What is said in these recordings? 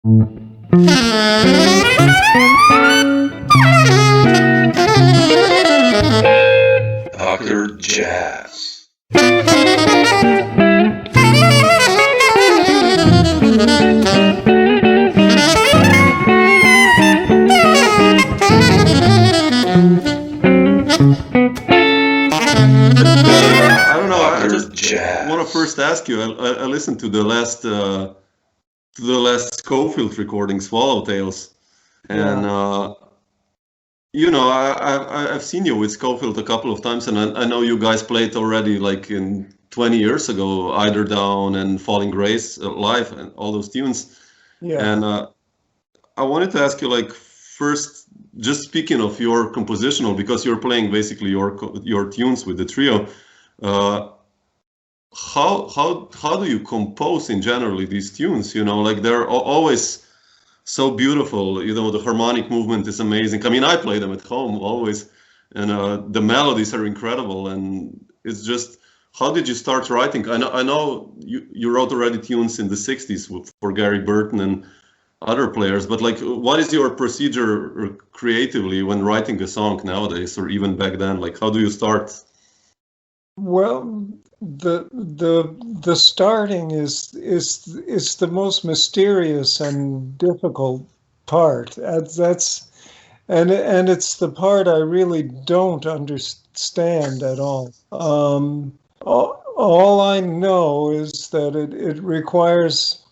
Dr. Jazz. I don't know. I just Jazz. want to first ask you. I listened to the last Scofield recording, Swallowtails, and you know, I've seen you with Scofield a couple of times, and I know you guys played already like in 20 years ago, Eider Down and Falling Grace live and all those tunes. Yeah. And I wanted to ask you, like, first, just speaking of your compositional, because you're playing basically your tunes with the trio. How do you compose in generally these tunes? You know, like they're always so beautiful. You know, the harmonic movement is amazing. I mean, I play them at home always, and the melodies are incredible. And it's just, how did you start writing? I know you wrote already tunes in the '60s for Gary Burton and other players, but like, what is your procedure creatively when writing a song nowadays, or even back then? Like, how do you start? Well, the starting is the most mysterious and difficult part. That's and it's the part I really don't understand at all. All I know is that it requires,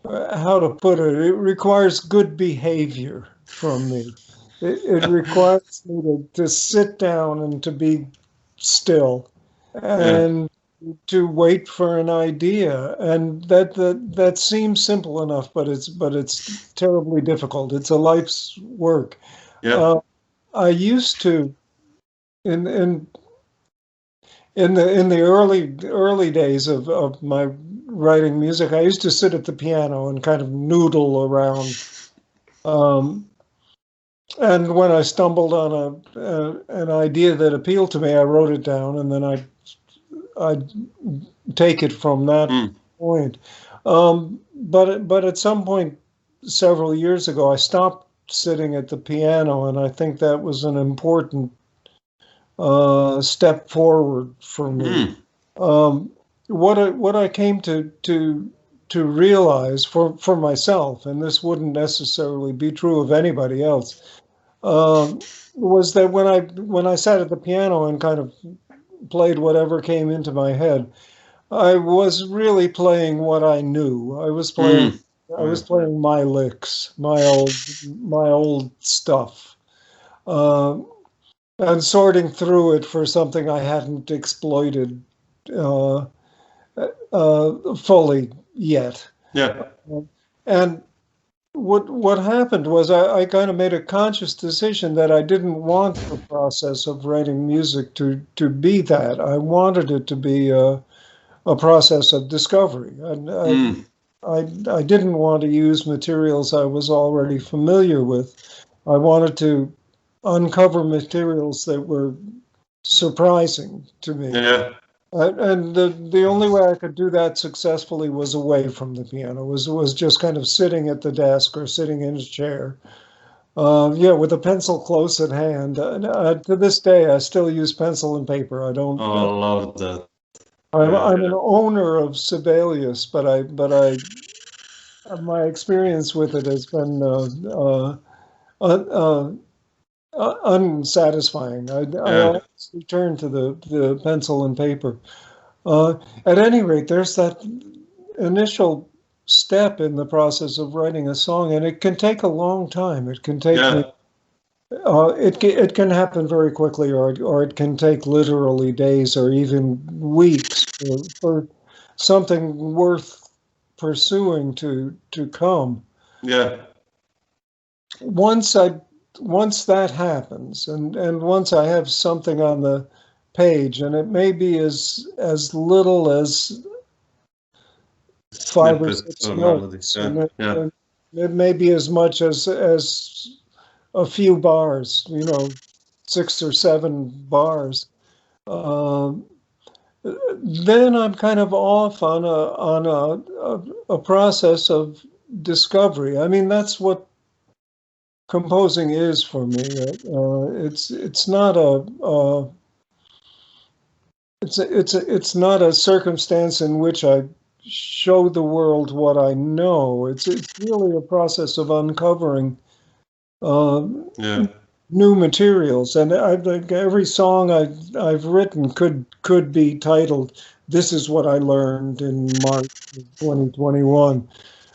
how to put it, it requires good behavior from me. It requires me to sit down and to be still and to wait for an idea. And that seems simple enough, but it's terribly difficult. It's a life's work. Yeah. I used to, in the early days of my writing music, I used to sit at the piano and kind of noodle around. And when I stumbled on an idea that appealed to me, I wrote it down, and then I'd take it from that point. But at some point several years ago, I stopped sitting at the piano, and I think that was an important step forward for me. What I came to realize for myself, and this wouldn't necessarily be true of anybody else, was that when I sat at the piano and kind of played whatever came into my head, I was really playing what I knew. I was playing my licks, my old stuff, and sorting through it for something I hadn't exploited fully yet. Yeah. And what happened was I kind of made a conscious decision that I didn't want the process of writing music to be that. I wanted it to be a process of discovery. I didn't want to use materials I was already familiar with. I wanted to uncover materials that were surprising to me. Yeah. And the only way I could do that successfully was away from the piano, was just kind of sitting at the desk or sitting in a chair, with a pencil close at hand. To this day, I still use pencil and paper. I don't. Oh, I love that. I'm an owner of Sibelius, but my experience with it has been unsatisfying. I always return to the pencil and paper. At any rate, there's that initial step in the process of writing a song, and it can take a long time. It can take it can happen very quickly, or it can take literally days or even weeks for something worth pursuing to come. Yeah. Once that happens, and once I have something on the page, and it may be as little as 5 or 6 notes, and it may be as much as a few bars, 6 or 7 bars. Then I'm kind of off on a process of discovery. I mean, that's what composing is for me. It's not it's not a circumstance in which I show the world what I know. It's really a process of uncovering new materials. And I think every song I've written could be titled "This is what I learned in March of 2021,"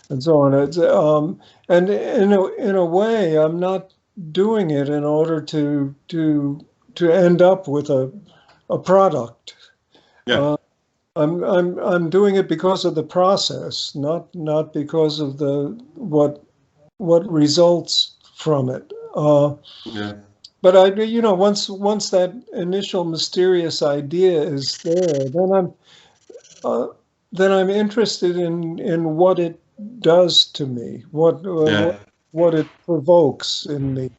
and so on. It's and in a way, I'm not doing it in order to end up with a product. Yeah. I'm doing it because of the process, not because of the what results from it. Yeah. But once that initial mysterious idea is there, then I'm interested in what it does to me, what it provokes in me.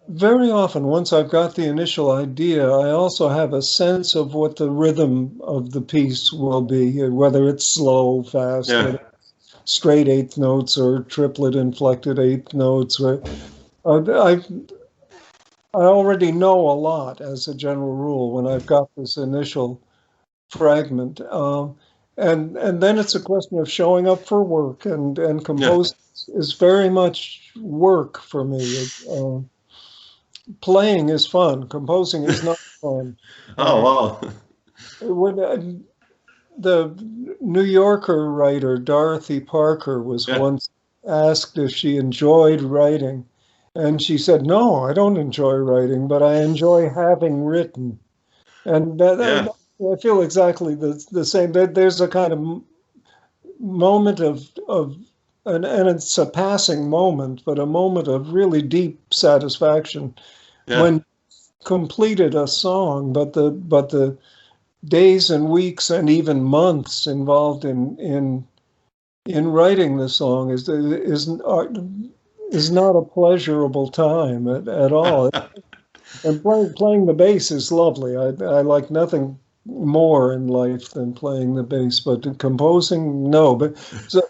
Very often, once I've got the initial idea, I also have a sense of what the rhythm of the piece will be, whether it's slow, fast, straight eighth notes or triplet inflected eighth notes. I already know a lot as a general rule when I've got this initial fragment. And then it's a question of showing up for work, and composing is very much work for me. Playing is fun. Composing is not fun. Oh, wow. When the New Yorker writer Dorothy Parker was once asked if she enjoyed writing, and she said, "No, I don't enjoy writing, but I enjoy having written." And I feel exactly the same. There's a kind of moment and it's a passing moment, but a moment of really deep satisfaction when completed a song. But the days and weeks and even months involved in writing the song is not a pleasurable time at all. And playing the bass is lovely. I like nothing more in life than playing the bass, but composing, no. But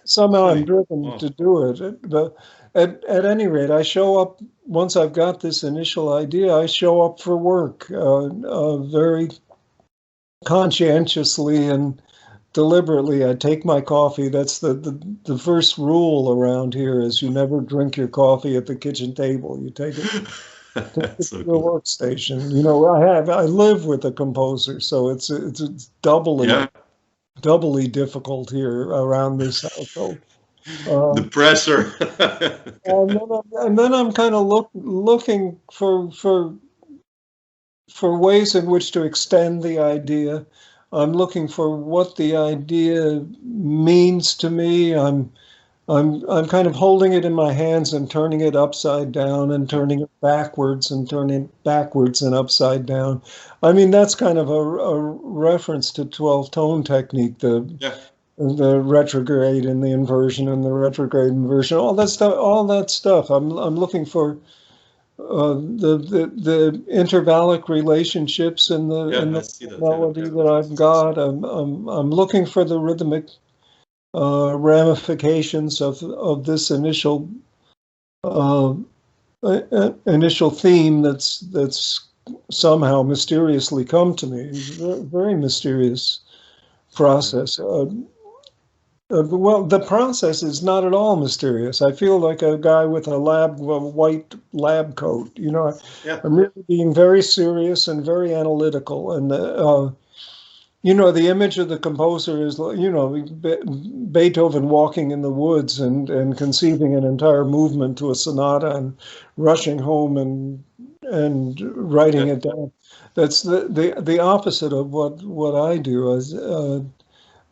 somehow I'm driven to do it. But at any rate, I show up once I've got this initial idea. I show up for work very conscientiously and deliberately. I take my coffee. That's the first rule around here: is you never drink your coffee at the kitchen table. You take it to the workstation. I live with a composer, so it's doubly difficult here around this household. The pressure. and then I'm kind of looking for ways in which to extend the idea. I'm looking for what the idea means to me. I'm kind of holding it in my hands and turning it upside down and turning it backwards and turning it backwards and upside down. I mean, that's kind of a reference to 12-tone technique, the retrograde and the inversion and the retrograde inversion, all that stuff. I'm looking for the intervallic relationships in the melody that I've got. I'm looking for the rhythmic ramifications of this initial theme that's somehow mysteriously come to me. It's a very mysterious process. Well, the process is not at all mysterious. I feel like a guy with a white lab coat. I'm really being very serious and very analytical. And the image of the composer is, Beethoven walking in the woods and conceiving an entire movement to a sonata and rushing home and writing it down. That's the opposite of what I do.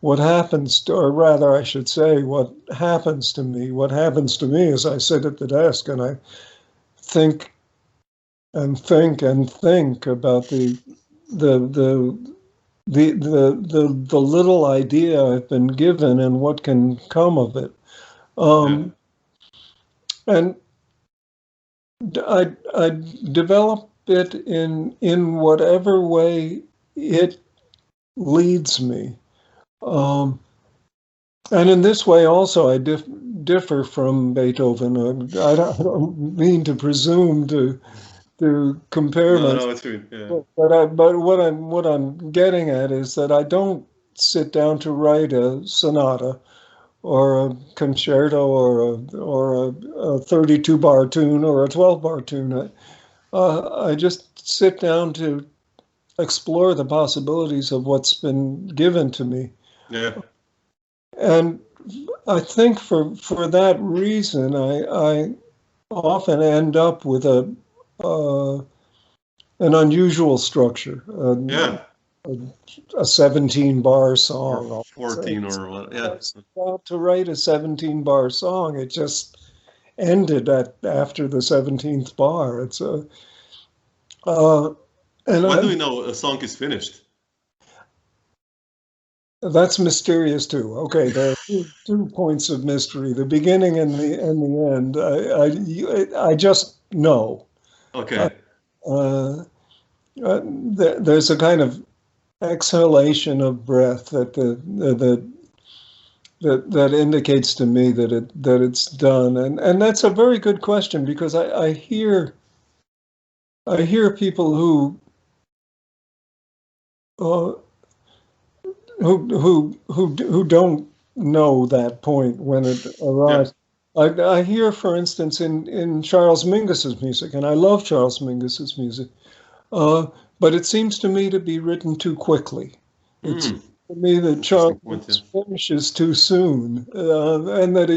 What happens to, or rather I should say, what happens to me is I sit at the desk and I think and think and think about the little idea I've been given and what can come of it. And I develop it in whatever way it leads me. And in this way, also, I differ from Beethoven. I don't mean to presume to compare No, myself, no, it's true. Yeah. but what I'm getting at is that I don't sit down to write a sonata or a concerto or a 32 bar tune or a 12 bar tune. I just sit down to explore the possibilities of what's been given to me. Yeah. And I think for that reason, I often end up with an unusual structure, Yeah. a 17 bar Or song. 14 or what? Yeah. To write a 17 bar song, it just ended after the 17th bar. It's a and When do we know a song is finished? that's mysterious too. Okay, there are two points of mystery: the beginning and the end. I just know. Okay. There's a kind of exhalation of breath that indicates to me that it's done, and that's a very good question, because I hear people uh, who don't know that point when it Yeah. arrives. I hear, for instance, in Charles Mingus's music, and I love Charles Mingus's music, but it seems to me to be written too quickly. It's Mm. to me that Interesting Charles point. Yeah. finishes too soon, and that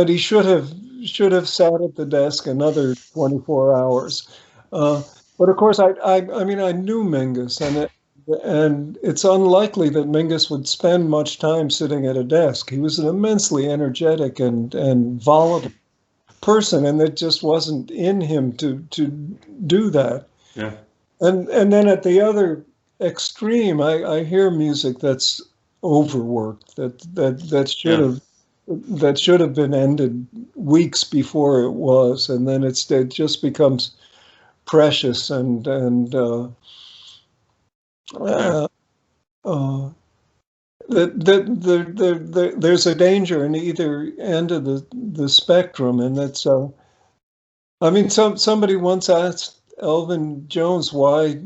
he should have sat at the desk another 24 hours. But of course, I mean, I knew Mingus, and it's unlikely that Mingus would spend much time sitting at a desk. He was an immensely energetic and volatile person, and it just wasn't in him to do that. Yeah. And then at the other extreme, I hear music that's overworked, that should have been ended weeks before it was, and then it just becomes precious Yeah. uh, there's a danger in either end of the spectrum, and that's I mean, somebody once asked Elvin Jones why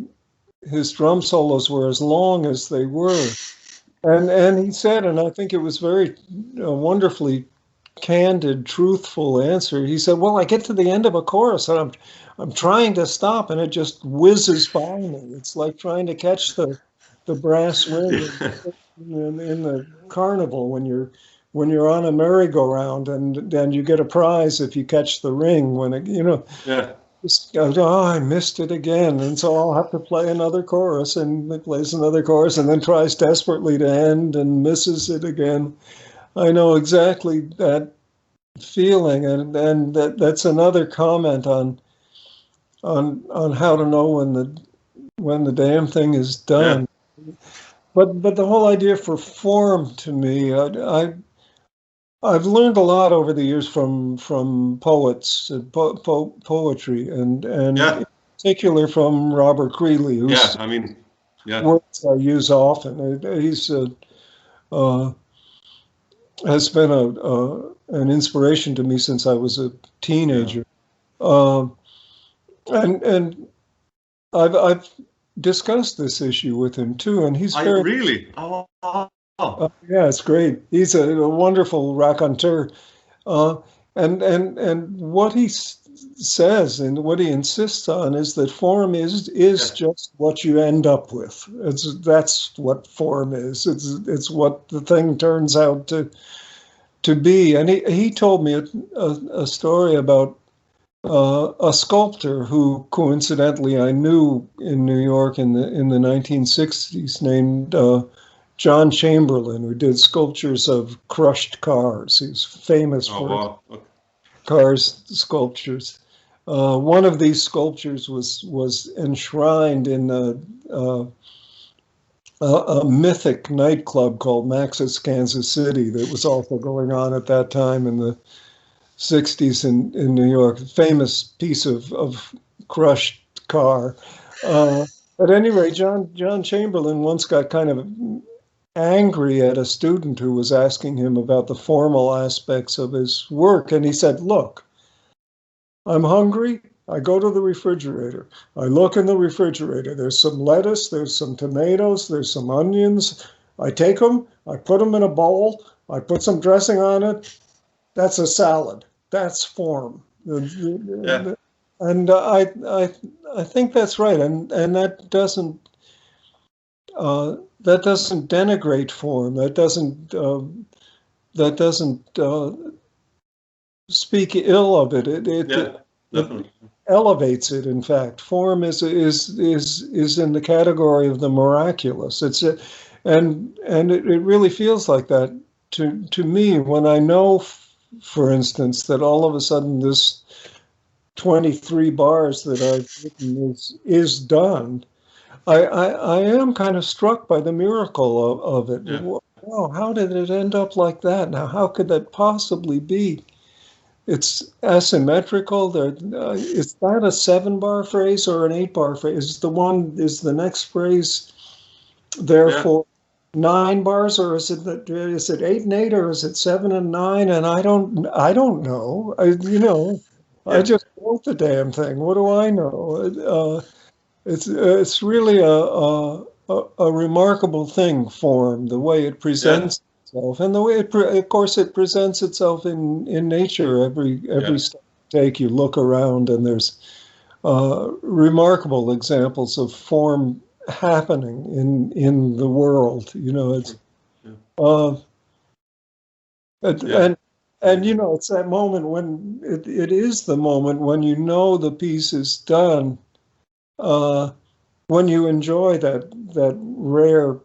his drum solos were as long as they were, and he said, and I think it was very wonderfully candid, truthful answer. He said, "Well, I get to the end of a chorus and I'm trying to stop, and it just whizzes by me. It's like trying to catch the brass ring in the carnival when you're on a merry-go-round, and then you get a prize if you catch the ring when it, Yeah. just goes, oh, I missed it again, and so I'll have to play another chorus, and he plays another chorus, and then tries desperately to end and misses it again. I know exactly that feeling, and that's another comment on how to know when the damn thing is done. Yeah. But the whole idea for form, to me, I've learned a lot over the years from poets and poetry, and Yeah. in particular from Robert Creeley, Yeah. whose I mean, yeah. works I use often. He's has been an inspiration to me since I was a teenager. And I've discussed this issue with him too, and he's I very really. Oh. yeah, it's great. He's a wonderful raconteur, uh, and what he says and what he insists on is that form is Yeah. just what you end up with. That's what form is. It's what the thing turns out to be. And he told me a story about a sculptor who coincidentally I knew in New York in the 1960s, named John Chamberlain, who did sculptures of crushed cars. He's famous Oh, for wow. Okay. cars sculptures. One of these sculptures was enshrined in a mythic nightclub called Max's Kansas City that was also going on at that time in the 60s in New York. Famous piece of crushed car. At any rate, John Chamberlain once got kind of angry at a student who was asking him about the formal aspects of his work. And he said, look, I'm hungry. I go to the refrigerator. I look in the refrigerator. There's some lettuce, there's some tomatoes, there's some onions. I take them, I put them in a bowl, I put some dressing on it. That's a salad. That's form. Yeah. And I think that's right. And that doesn't denigrate form. That doesn't speak ill of it. It elevates it. In fact, form is in the category of the miraculous. And it really feels like that to me when I know, for instance, that all of a sudden this 23 bars that I've written is done. I am kind of struck by the miracle of it. Yeah. Wow, how did it end up like that? Now, how could that possibly be? It's asymmetrical. Is that a 7-bar phrase or an 8-bar phrase? Is the next phrase therefore 9 bars, or is it 8 and 8, or is it 7 and 9? And I don't know. I just wrote the damn thing. What do I know? It's really a remarkable thing, form, the way it presents itself, and the way of course it presents itself in nature. Every step you take, you look around, and there's remarkable examples of form happening in the world. It's and it's that moment when it is the moment when the piece is done. When you enjoy that rare,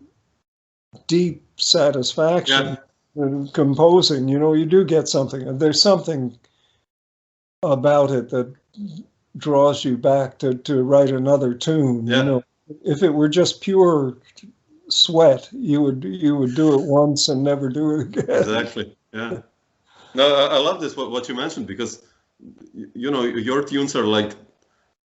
deep satisfaction in composing, you do get something. And there's something about it that draws you back to write another tune. Yeah. If it were just pure sweat, you would do it once and never do it again. Exactly. Yeah. No, I love this what you mentioned, because your tunes are like.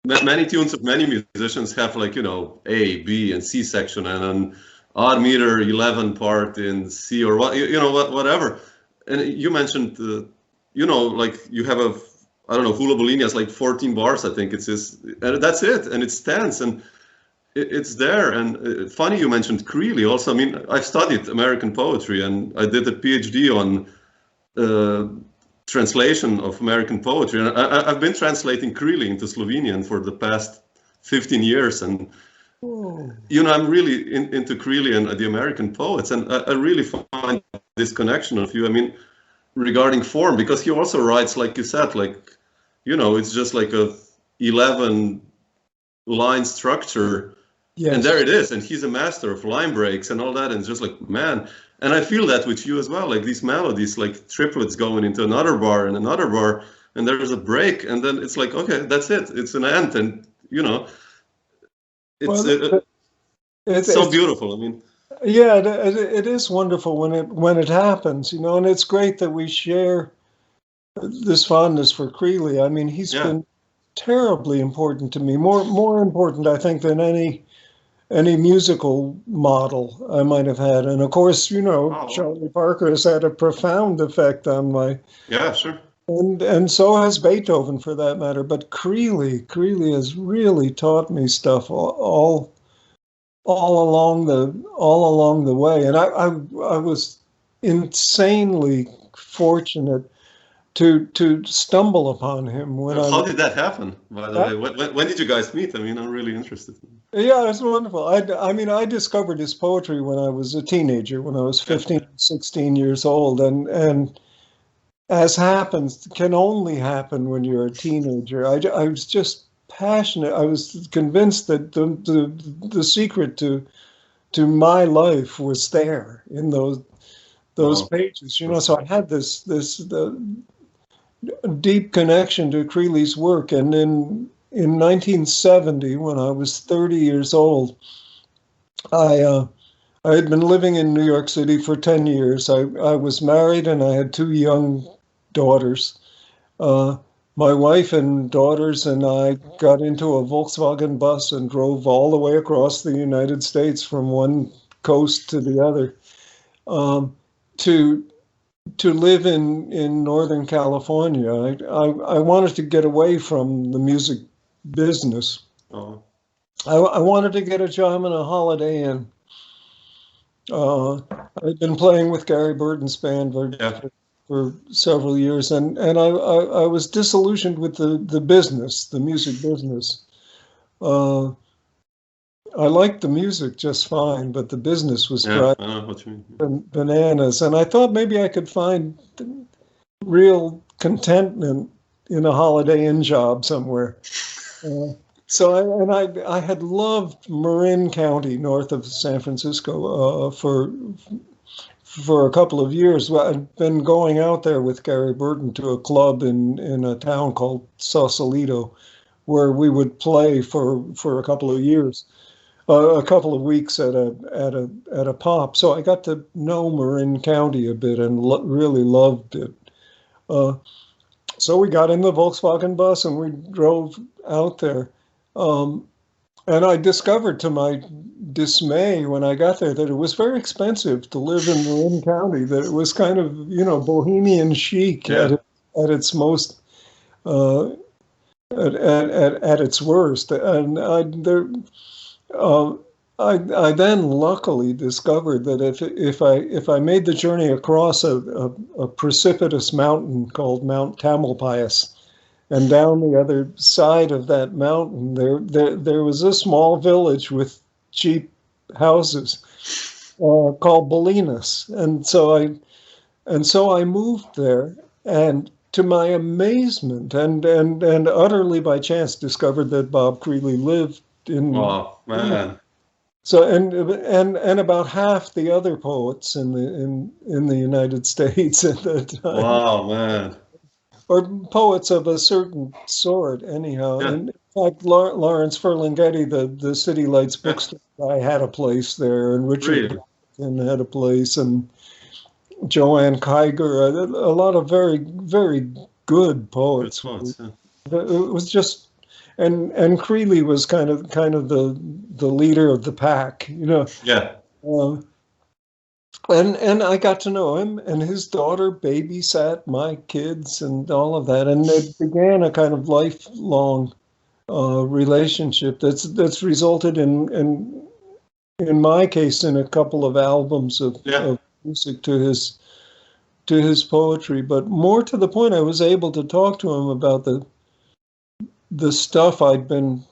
Many tunes of many musicians have like A, B, and C section, and an odd meter 11 part in C, or whatever. And you mentioned like you have Hula Bolini has like 14 bars, I think it's and that's it, and it stands, and it's there. And funny you mentioned Creeley also. I mean, I've studied American poetry, and I did a PhD on translation of American poetry, and I've been translating Creeley into Slovenian for the past 15 years, and I'm really into Creeley and the American poets, and I really find this connection of you. I mean, regarding form, because he also writes, like you said, like it's just like a 11 line structure. Yes. And there it is, and he's a master of line breaks and all that, and it's just like, man. And I feel that with you as well, like these melodies, like triplets going into another bar and another bar, and there's a break, and then it's like, okay, that's it, it's an end, and it's so beautiful. I mean, yeah, it is wonderful when it happens, and it's great that we share this fondness for Creeley. I mean, he's been terribly important to me, more important, I think, than any musical model I might have had. And of course, Charlie Parker has had a profound effect on my... Yeah, sure. And so has Beethoven, for that matter. But Creeley has really taught me stuff all along the way. And I was insanely fortunate to stumble upon him. How did that happen, by the way? When did you guys meet? I mean, I'm really interested. Yeah, it's wonderful. I discovered his poetry when I was a teenager, when I was 15, 16 years old. And as can only happen when you're a teenager, I was just passionate. I was convinced that the secret to my life was there in those pages. So I had this deep connection to Creeley's work. And in 1970, when I was 30 years old, I had been living in New York City for 10 years. I was married and I had 2 young daughters. My wife and daughters and I got into a Volkswagen bus and drove all the way across the United States from one coast to the other. to live in Northern California. I wanted to get away from the music business. Oh. I wanted to get a job in a Holiday Inn. I'd been playing with Gary Burton's band for several years, and I was disillusioned with the business, the music business. I liked the music just fine, but the business was bananas. And I thought maybe I could find real contentment in a Holiday Inn job somewhere. I had loved Marin County, north of San Francisco, for a couple of years. I'd been going out there with Gary Burton to a club in a town called Sausalito, where we would play for a couple of years. A couple of weeks at a pop, so I got to know Marin County a bit and really loved it. So we got in the Volkswagen bus and we drove out there, and I discovered to my dismay when I got there that it was very expensive to live in Marin County. That it was kind of bohemian chic at its most at its worst, and I then luckily discovered that if I made the journey across a precipitous mountain called Mount Tamalpais, and down the other side of that mountain there was a small village with cheap houses called Bolinas, and so I moved there, and to my amazement and utterly by chance discovered that Bob Creeley lived in. Oh man! So and about half the other poets in the United States at that time. Wow, man! Or poets of a certain sort, anyhow. Yeah. And in fact, Lawrence Ferlinghetti, the City Lights bookstore guy, had a place there, and Richard had a place, and Joanne Kiger, a lot of very, very good poets. Good poets, yeah. It was just. And Creeley was kind of the leader of the pack, Yeah. And I got to know him, and his daughter babysat my kids and all of that, and it began a kind of lifelong relationship that's resulted in my case in a couple of albums of music to his poetry. But more to the point, I was able to talk to him about the stuff I'd been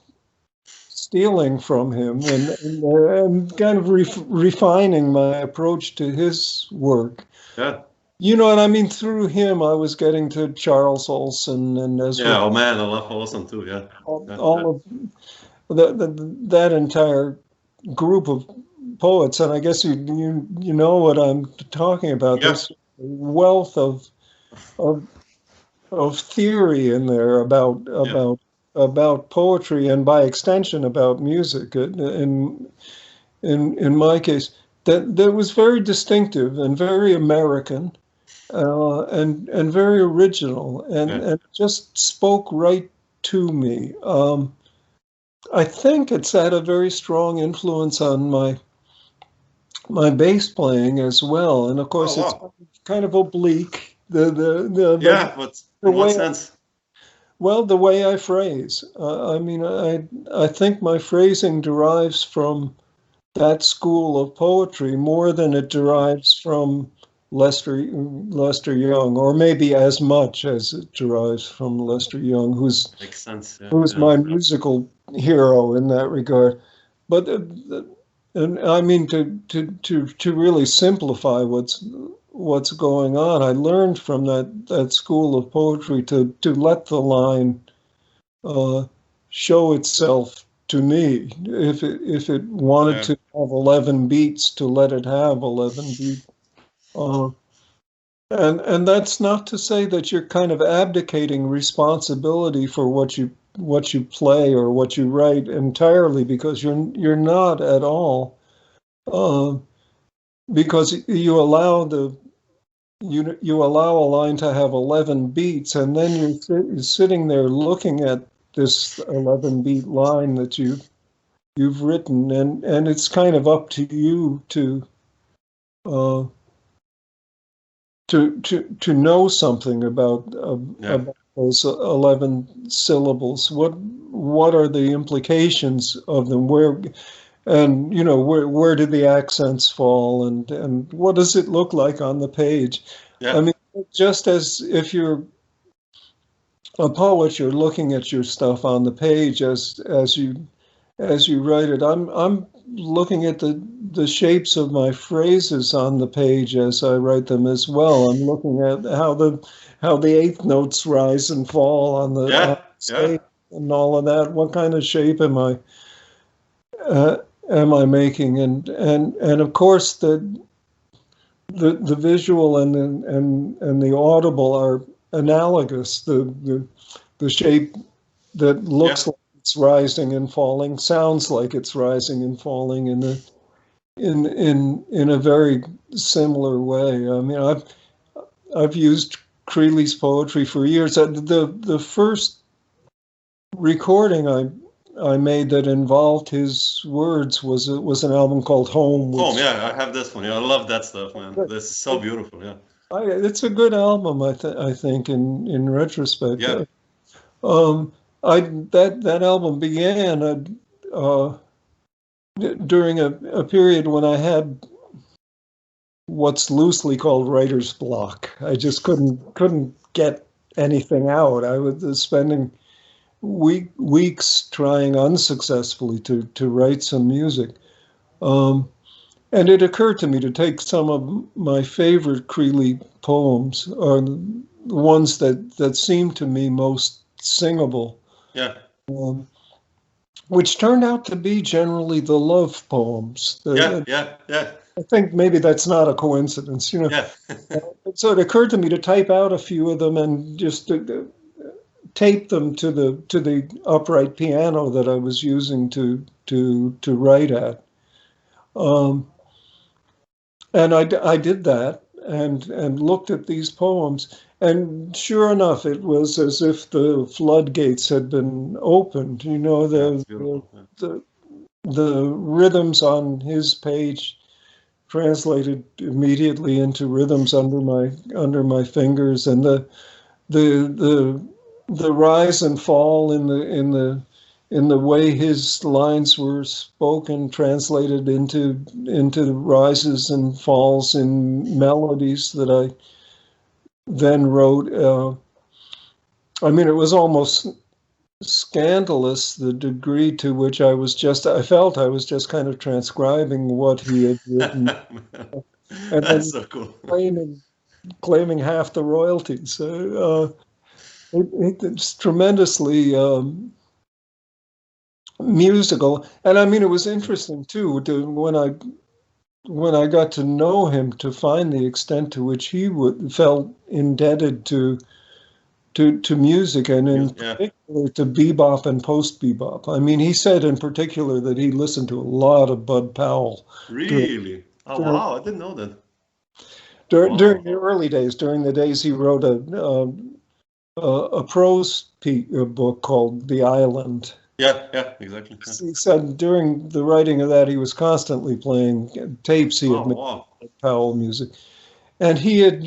stealing from him and kind of refining my approach to his work. Yeah. And I mean, through him, I was getting to Charles Olson and Ezra. Yeah, oh man, I love Olson too, yeah. All of that entire group of poets, and I guess you know what I'm talking about. Yeah. This wealth of theory in there about poetry, and by extension about music. In my case, that was very distinctive and very American, and very original, and just spoke right to me. I think it's had a very strong influence on my bass playing as well, and of course it's kind of oblique. But in what sense? Well, the way I phrase. I mean, I think my phrasing derives from that school of poetry more than it derives from Lester Young, or maybe as much as it derives from Lester Young, who's my musical hero in that regard. But and I mean to really simplify what's going on, I learned from that school of poetry to let the line show itself to me. If it wanted to have 11 beats, to let it have 11 beats. And that's not to say that you're kind of abdicating responsibility for what you play or what you write entirely, because you're not at all. Because you allow a line to have 11 beats, and then you're sitting there looking at this 11 beat line that you've written, and it's kind of up to you to to know something about those 11 syllables. What are the implications of them? Where did the accents fall, and what does it look like on the page? Yeah. I mean, just as if you're a poet, you're looking at your stuff on the page as you write it. I'm looking at the shapes of my phrases on the page as I write them as well. I'm looking at how the eighth notes rise and fall on the stage and all of that. What kind of shape am I making? And of course the visual and the audible are analogous. The shape that looks like it's rising and falling sounds like it's rising and falling in a very similar way. I mean, I've used Creeley's poetry for years. The first recording I made that involved his words was an album called Home. Home, yeah, I have this one. Yeah, I love that stuff, man. This is so beautiful. Yeah, it's a good album. I think in retrospect. Yeah. That album began during a period when I had what's loosely called writer's block. I just couldn't get anything out. I was spending weeks trying unsuccessfully to write some music. And it occurred to me to take some of my favorite Creeley poems, or the ones that seemed to me most singable. Yeah. Which turned out to be generally the love poems. Yeah. I think maybe that's not a coincidence, Yeah. So it occurred to me to type out a few of them and just tape them to the upright piano that I was using to write at. And I did that and looked at these poems, and sure enough, it was as if the floodgates had been opened. The rhythms on his page translated immediately into rhythms under my fingers, and the rise and fall in the way his lines were spoken translated into the rises and falls in melodies that I then wrote. I mean, it was almost scandalous the degree to which I felt I was just kind of transcribing what he had written. And that's so cool. Claiming half the royalties. It's tremendously musical, and I mean, it was interesting too when I got to know him, to find the extent to which he felt indebted to music, and in particular to bebop and post bebop. I mean, he said in particular that he listened to a lot of Bud Powell. Really? Wow! I didn't know that. During the early days, during the days he wrote a prose book called The Island. Yeah, exactly. Yeah. He said during the writing of that, he was constantly playing tapes he had made of Powell music. And he had,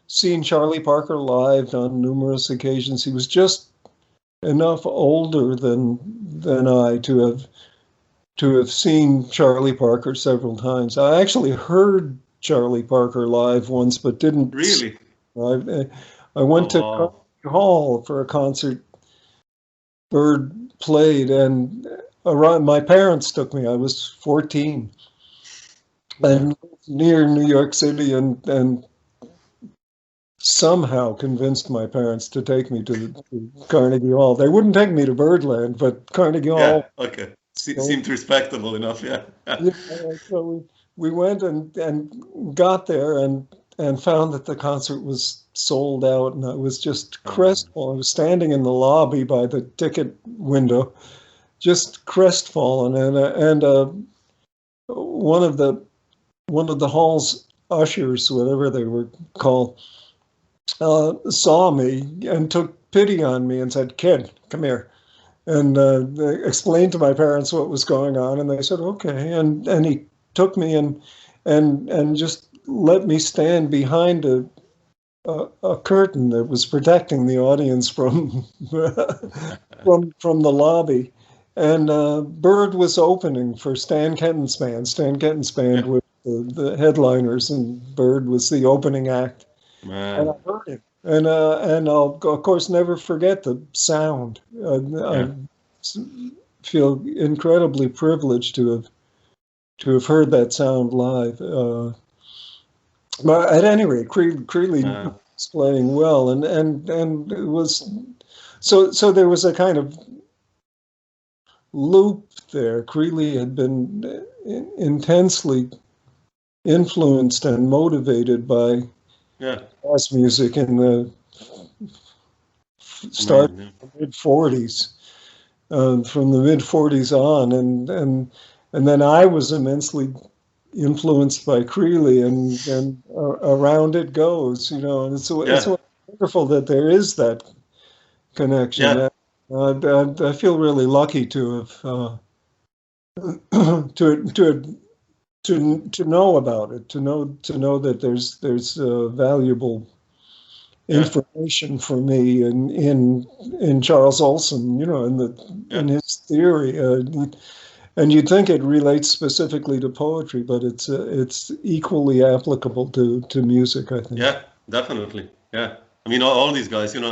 seen Charlie Parker live on numerous occasions. He was just enough older than I to have seen Charlie Parker several times. I actually heard Charlie Parker live once, but didn't. Really? I went to Carnegie Hall for a concert Bird played, and my parents took me. I was 14 and near New York City, and somehow convinced my parents to take me to Carnegie Hall. They wouldn't take me to Birdland, but Carnegie Hall. Yeah, okay. Seemed respectable enough, yeah. So we went and got there and found that the concert was sold out, and I was just crestfallen. I was standing in the lobby by the ticket window, just crestfallen, and one of the hall's ushers, whatever they were called, saw me and took pity on me and said, "Kid, come here," and they explained to my parents what was going on, and they said, "Okay," and he took me and just let me stand behind a curtain that was protecting the audience from from the lobby, and Bird was opening for Stan Kenton's band. Stan Kenton's band was the headliners, and Bird was the opening act. Man. And I heard him, and I'll of course never forget the sound. I feel incredibly privileged to have heard that sound live. But at any rate, Creeley was playing well, and it was so there was a kind of loop there. Creeley had been intensely influenced and motivated by jazz music in the start of the mid-40s, from the mid-40s on, and then I was immensely influenced by Creeley, and around it goes, you know, and it's wonderful that there is that connection. Yeah. I feel really lucky to have to know about it, to know that there's valuable information for me in Charles Olson, you know, in his theory. And you'd think it relates specifically to poetry, but it's equally applicable to music, I think. Yeah, definitely. Yeah, I mean, all these guys. You know,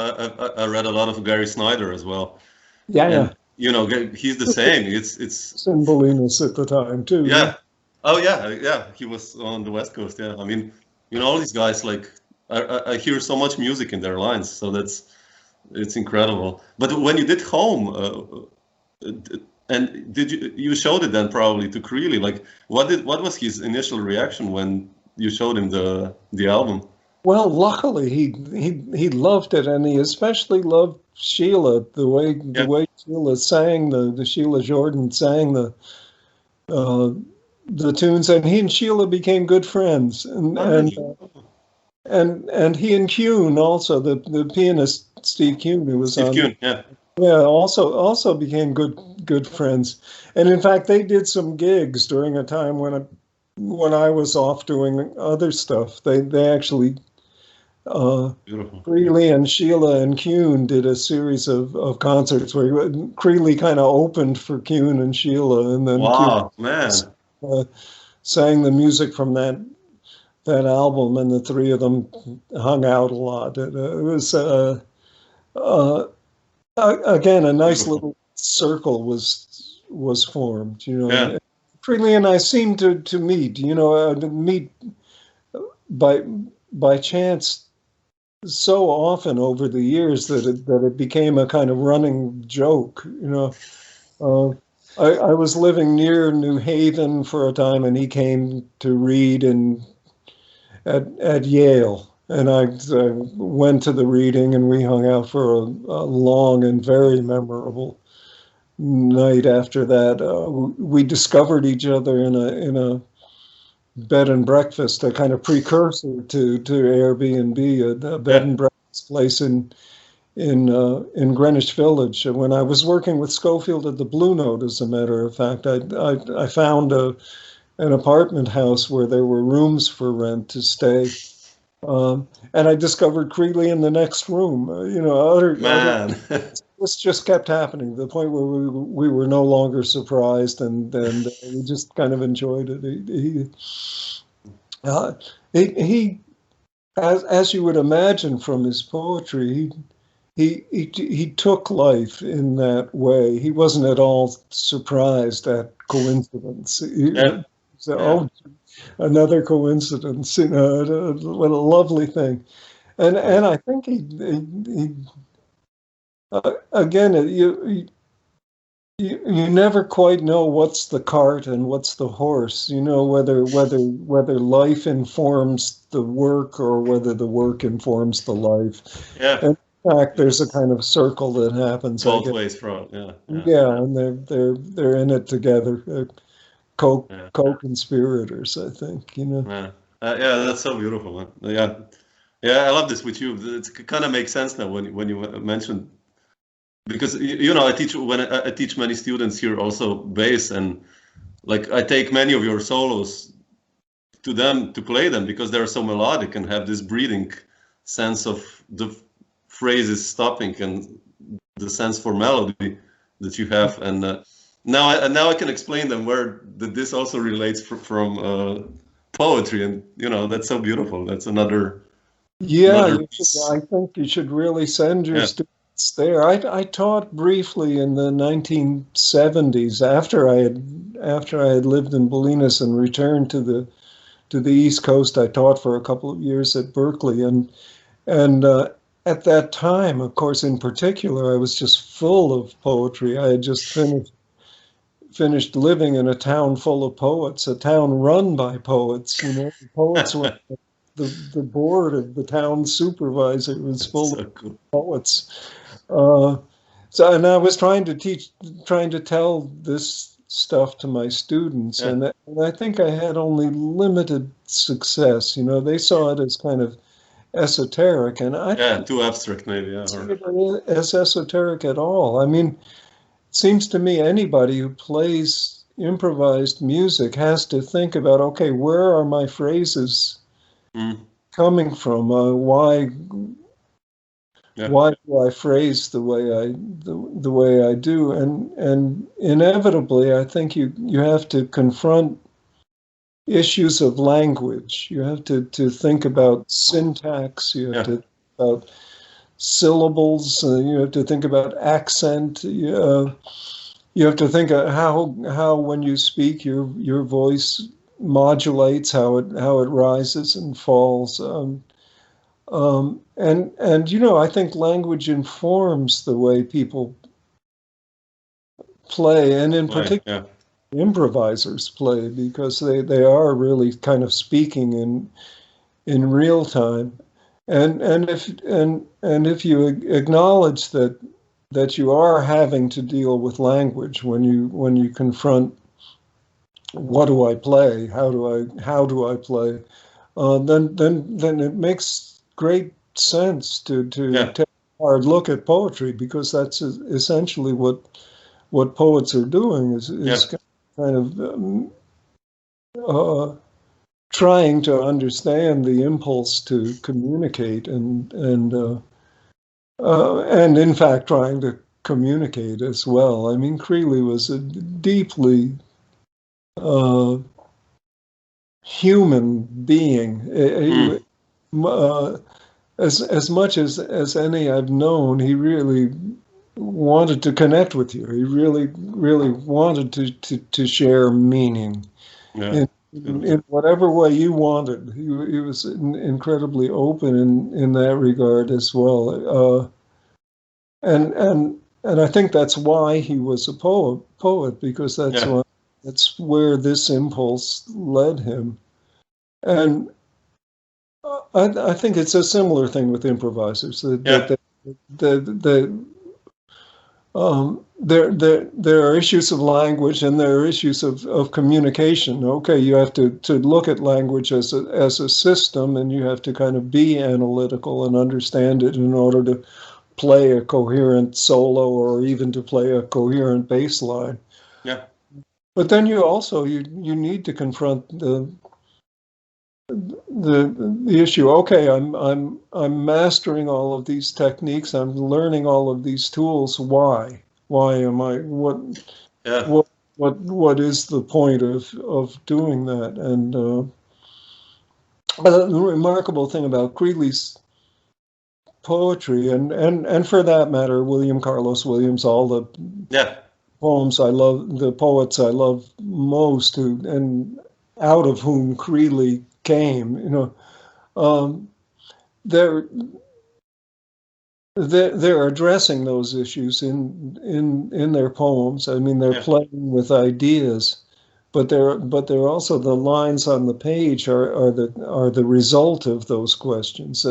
I read a lot of Gary Snyder as well. Yeah. You know, he's the same. It's Cymbalinus at the time too. Yeah. Oh yeah. He was on the West Coast. Yeah. I mean, you know, all these guys, like, I hear so much music in their lines, so it's incredible. But when you did Home. And did you showed it then probably to Creeley? Like, what was his initial reaction when you showed him the album? Well, luckily he loved it, and he especially loved Sheila, the way Sheila sang the Sheila Jordan sang the tunes, and he and Sheila became good friends, and he and Kuhn also, the pianist Steve Kuhn, who was Kuhn, yeah. Yeah, also became good friends, and in fact they did some gigs during a time when I was off doing other stuff. They actually Creeley and Sheila and Kuhn did a series of concerts where Creeley kind of opened for Kuhn and Sheila, and then Kuhn sang the music from that album, and the three of them hung out a lot. It was. Again, a nice little circle was formed, you know. Yeah. Creeley and I seemed to meet, you know, meet by chance so often over the years that it became a kind of running joke, you know. I was living near New Haven for a time, and he came to read at Yale. And I went to the reading, and we hung out for a long and very memorable night after that. We discovered each other in a bed and breakfast, a kind of precursor to Airbnb, a bed and breakfast place in Greenwich Village. When I was working with Scofield at the Blue Note, as a matter of fact, I found an apartment house where there were rooms for rent to stay. And I discovered Creeley in the next room. You know, this just kept happening to the point where we were no longer surprised, and we just kind of enjoyed it. He as you would imagine from his poetry, he took life in that way. He wasn't at all surprised at coincidence. Another coincidence, you know, what a lovely thing. And I think he again, you never quite know what's the cart and what's the horse, you know, whether life informs the work or whether the work informs the life. Yeah. And in fact, there's a kind of circle that happens both ways from. Yeah, and they're in it together. Co-conspirators, I think, you know. Yeah, that's so beautiful, man. Yeah, I love this with you. It kind of makes sense now when you mentioned, because you know, I teach many students here also bass, and like I take many of your solos to them to play them because they're so melodic and have this breathing sense of the phrases stopping and the sense for melody that you have. And now I can explain them where this also relates from poetry, and that's so beautiful. That's another. Yeah, I think you should really send your students there. I taught briefly in the 1970s after I had lived in Bolinas and returned to the East Coast. I taught for a couple of years at Berkeley, and at that time, of course, in particular, I was just full of poetry. I had just finished living in a town full of poets, a town run by poets. The poets were the board of the town supervisor was full of poets. And I was trying to tell this stuff to my students, and I think I had only limited success. They saw it as kind of esoteric, and too abstract maybe. Yeah, as esoteric at all. I mean, it seems to me anybody who plays improvised music has to think about, okay, where are my phrases coming from? Why do I phrase the way I do? And inevitably, I think you have to confront issues of language. You have to think about syntax. You have to think about syllables. You have to think about accent. You have to think of how when you speak, your voice modulates, how it rises and falls. I think language informs the way people play, and in particular, improvisers play, because they are really kind of speaking in real time. And if you acknowledge that you are having to deal with language when you confront, what do I play? How do I play? Then it makes great sense to take a hard look at poetry, because that's essentially what poets are doing is kind of trying to understand the impulse to communicate and in fact trying to communicate as well. I mean, Creeley was a deeply human being. As much as any I've known, he really wanted to connect with you. He really wanted to share meaning in whatever way you wanted. He was incredibly open in that regard as well. And I think that's why he was a poet, because that's where this impulse led him. And I think it's a similar thing with improvisers. There are issues of language, and there are issues of communication. Okay, you have to look at language as a system, and you have to kind of be analytical and understand it in order to play a coherent solo, or even to play a coherent bass line. Yeah. But then you need to confront the issue. Okay, I'm mastering all of these techniques. I'm learning all of these tools. Why am I? What is the point of doing that? And but the remarkable thing about Creeley's poetry, and for that matter, William Carlos Williams, all the poems I love, the poets I love most, and out of whom Creeley came, they're addressing those issues in their poems. I mean, they're playing with ideas, but they're also, the lines on the page are the result of those questions.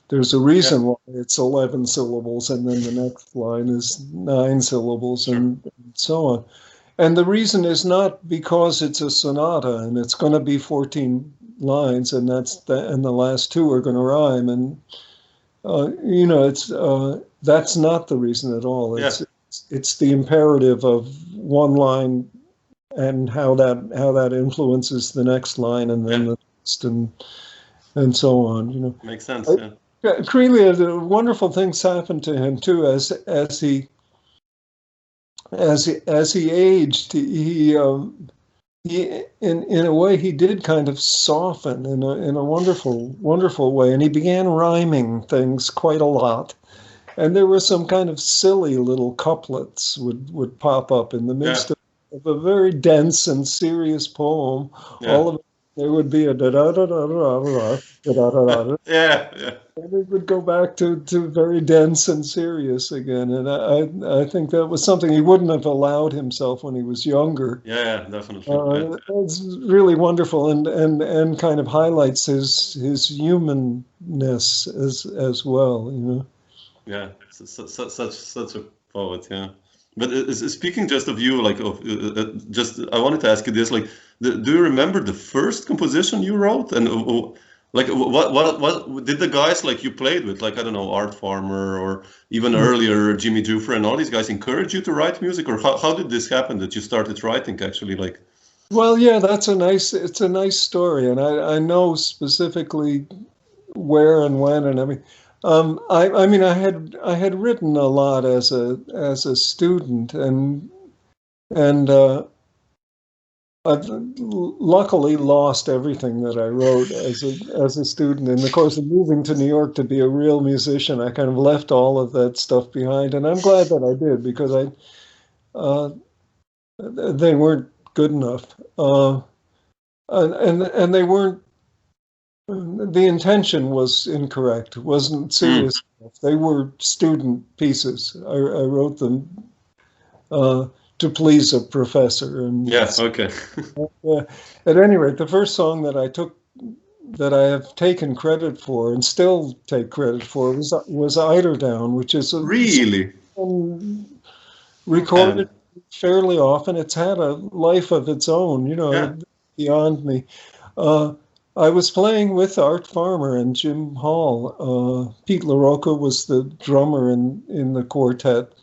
There's a reason why it's 11 syllables, and then the next line is 9 syllables, and so on. And the reason is not because it's a sonata and it's going to be 14 lines, and and the last 2 are going to rhyme, and that's not the reason at all. It's the imperative of one line and how that influences the next line, and then the next, and so on. You know, Makes sense. Yeah. Creeley, wonderful things happened to him too as he aged. He in a way he did kind of soften in a wonderful way, and he began rhyming things quite a lot. And there were some kind of silly little couplets would pop up in the midst of a very dense and serious poem. Yeah. All of it, there would be a da da da da da da da da da. Yeah. And it would go back to very dense and serious again. And I think that was something he wouldn't have allowed himself when he was younger. Yeah, definitely. It's really wonderful and kind of highlights his humanness as well, you know. Yeah, such a poet. Yeah, but speaking just of you, like just I wanted to ask you this: like, do you remember the first composition you wrote, and like what did the guys like you played with, like I don't know, Art Farmer or even earlier Jimmy Jufre and all these guys encourage you to write music, or how did this happen that you started writing actually? Like, well, yeah, it's a nice story, and I know specifically where and when and everything. I mean, I had written a lot as a student, and I've luckily lost everything that I wrote as a student. In the course of moving to New York to be a real musician, I kind of left all of that stuff behind, and I'm glad that I did, because they weren't good enough, and they weren't. The intention was incorrect. It wasn't serious enough. They were student pieces. I wrote them to please a professor. And yes, okay. At any rate, the first song that I have taken credit for and still take credit for was Eiderdown, which is really recorded fairly often. It's had a life of its own, you know, beyond me. I was playing with Art Farmer and Jim Hall. Pete LaRocca was the drummer in the quartet.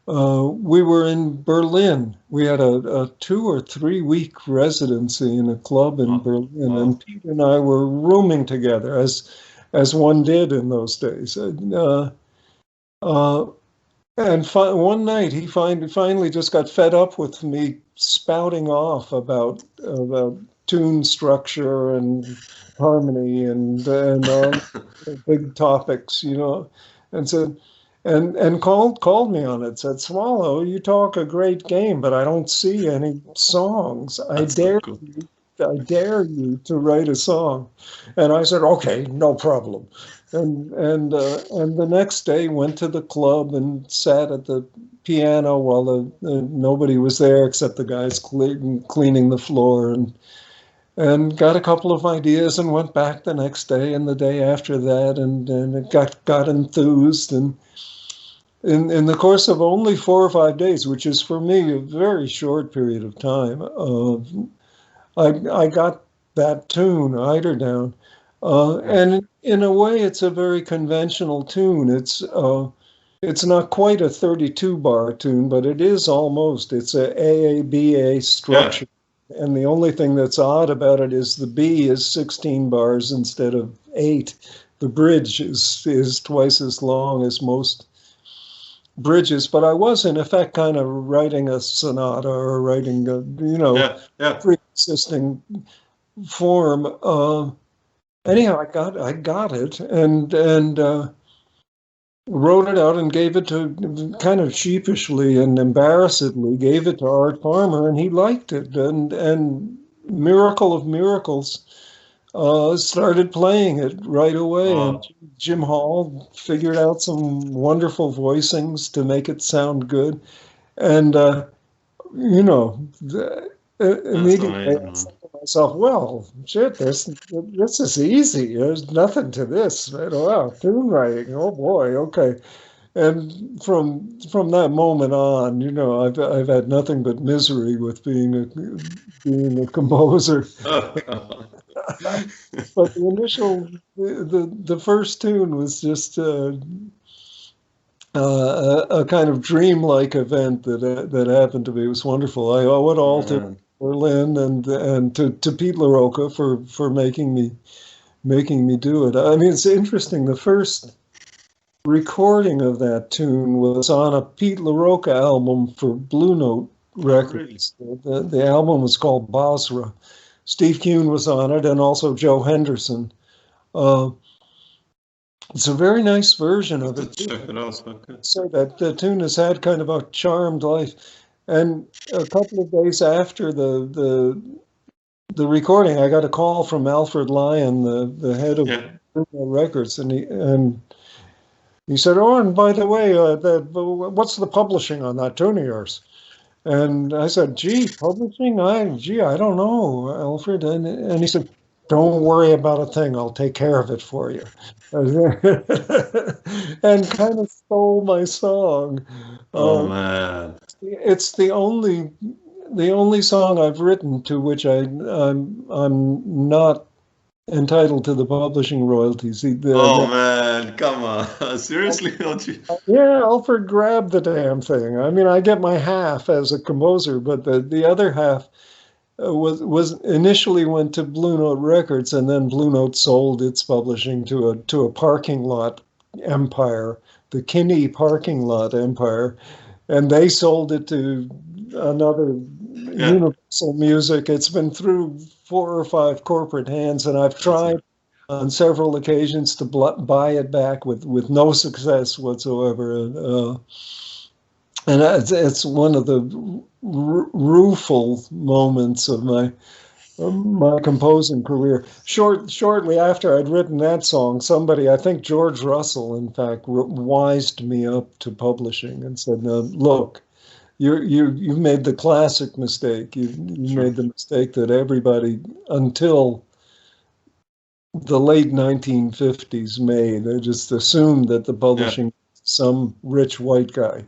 We were in Berlin. We had a 2 or 3 week residency in a club in Berlin, and Pete and I were rooming together as one did in those days. And one night he finally just got fed up with me spouting off about tune structure and harmony and big topics, you know, and said, and called me on it. Said, "Swallow, you talk a great game, but I don't see any songs. I dare you to write a song." And I said, "Okay, no problem." And the next day went to the club and sat at the piano while nobody was there except the guys cleaning the floor, and got a couple of ideas and went back the next day and the day after that, and it got enthused. And in the course of only 4 or 5 days, which is for me a very short period of time, I got that tune, Eiderdown. And in a way, it's a very conventional tune. It's not quite a 32-bar tune, but it is almost. It's a AABA structure. Yeah. And the only thing that's odd about it is the B is 16 bars instead of 8. The bridge is twice as long as most bridges. But I was, in effect, kind of writing a sonata or writing a, pre-existing form. Anyhow, I got it and wrote it out and gave it to, kind of sheepishly and embarrassedly, gave it to Art Farmer, and he liked it. And miracle of miracles, started playing it right away. Wow. And Jim Hall figured out some wonderful voicings to make it sound good. And, immediately I said to myself, well, shit, this is easy. There's nothing to this. Wow, tune writing. Oh boy, okay. And from that moment on, I've had nothing but misery with being a composer. But the initial, the first tune was just a kind of dreamlike event that happened to me. It was wonderful. I owe it all to Berlin and to Pete LaRocca for making me making me do it. I mean, it's interesting. The first recording of that tune was on a Pete LaRocca album for Blue Note Records. The album was called Basra. Steve Kuhn was on it, and also Joe Henderson. It's a very nice version of it. Check it out. Okay. So that the tune has had kind of a charmed life. And a couple of days after the recording, I got a call from Alfred Lyon, the head of Blue Note Records, and he said, "Oh, and by the way, what's the publishing on that tune of yours?" And I said, "Gee, publishing? I don't know, Alfred." And he said, "Don't worry about a thing. I'll take care of it for you." And kind of stole my song. Oh man! It's the only song I've written to which I'm not entitled to the publishing royalties. Man, come on! Seriously, don't you? Yeah, Alfred grabbed the damn thing. I mean, I get my half as a composer, but the other half was initially went to Blue Note Records, and then Blue Note sold its publishing to a parking lot empire, the Kinney parking lot empire, and they sold it to another Universal Music. It's been through 4 or 5 corporate hands, and I've tried on several occasions to buy it back with no success whatsoever. And it's one of the rueful moments of my composing career. Shortly after I'd written that song, somebody, I think George Russell, in fact, wised me up to publishing and said, "No, look, you made the classic mistake. You made the mistake that everybody until the late 1950s made. They just assumed that the publishing was some rich white guy."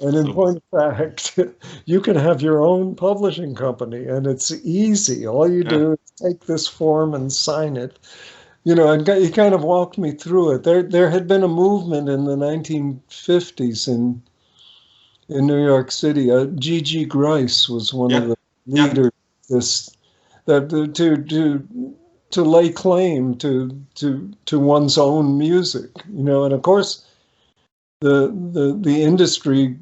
And in point of fact, you can have your own publishing company, and it's easy. All you do is take this form and sign it. You know, and he kind of walked me through it. There had been a movement in the 1950s in New York City. G.G. Grice was one of the leaders. To lay claim to one's own music, you know, and of course, the industry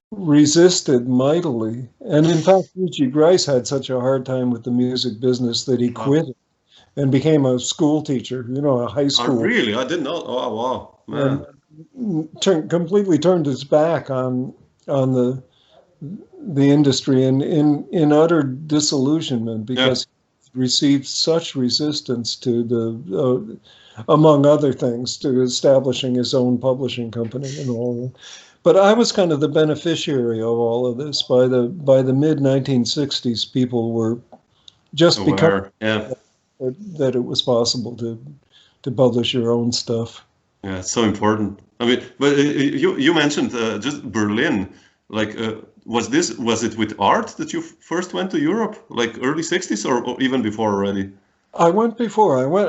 resisted mightily, and in fact, G.G. Grice had such a hard time with the music business that he quit and became a school teacher. You know, a high school. Oh, really? I didn't know. Oh, wow, man! And completely turned his back on the industry in utter disillusionment because he received such resistance to the. Among other things, to establishing his own publishing company and all that. But I was kind of the beneficiary of all of this. By the mid 1960s, people were just becoming that it was possible to publish your own stuff. Yeah, it's so important. I mean, but you mentioned just Berlin. Like, was it with art that you first went to Europe, like early 60s or even before already? I went before. I went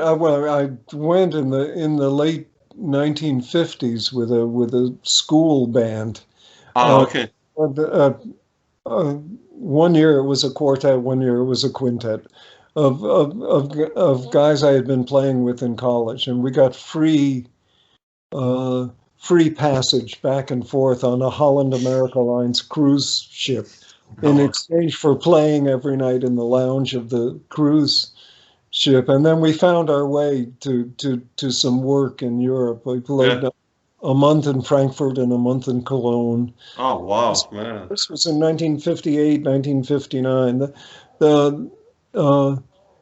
in the late 1950s with a school band. Okay. 1 year it was a quartet, 1 year it was a quintet of guys I had been playing with in college, and we got free passage back and forth on a Holland America Lines cruise ship in exchange for playing every night in the lounge of the cruise ship. And then we found our way to some work in Europe. We played a month in Frankfurt and a month in Cologne. Oh, wow, man. This was in 1958, 1959.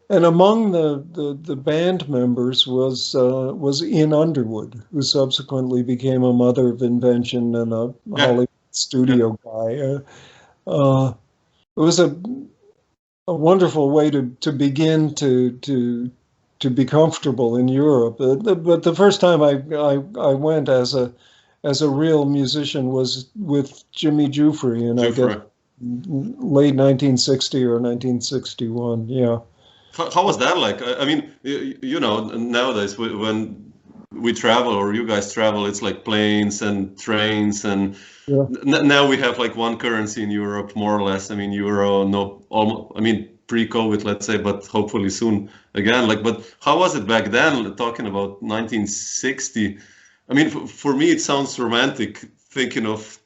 And among the band members was Ian Underwood, who subsequently became a mother of invention and a Hollywood studio guy. It was a wonderful way to begin to be comfortable in Europe. But the first time I went as a real musician was with Jimmy Giuffre, and I guess late 1960 or 1961. Yeah. How was that like? I mean, you know, nowadays when we travel or you guys travel, it's like planes and trains, and now we have like one currency in Europe, more or less. I mean, euro, almost. I mean, pre-COVID, let's say, but hopefully soon again. Like, but how was it back then? Talking about 1960. I mean, for me, it sounds romantic thinking of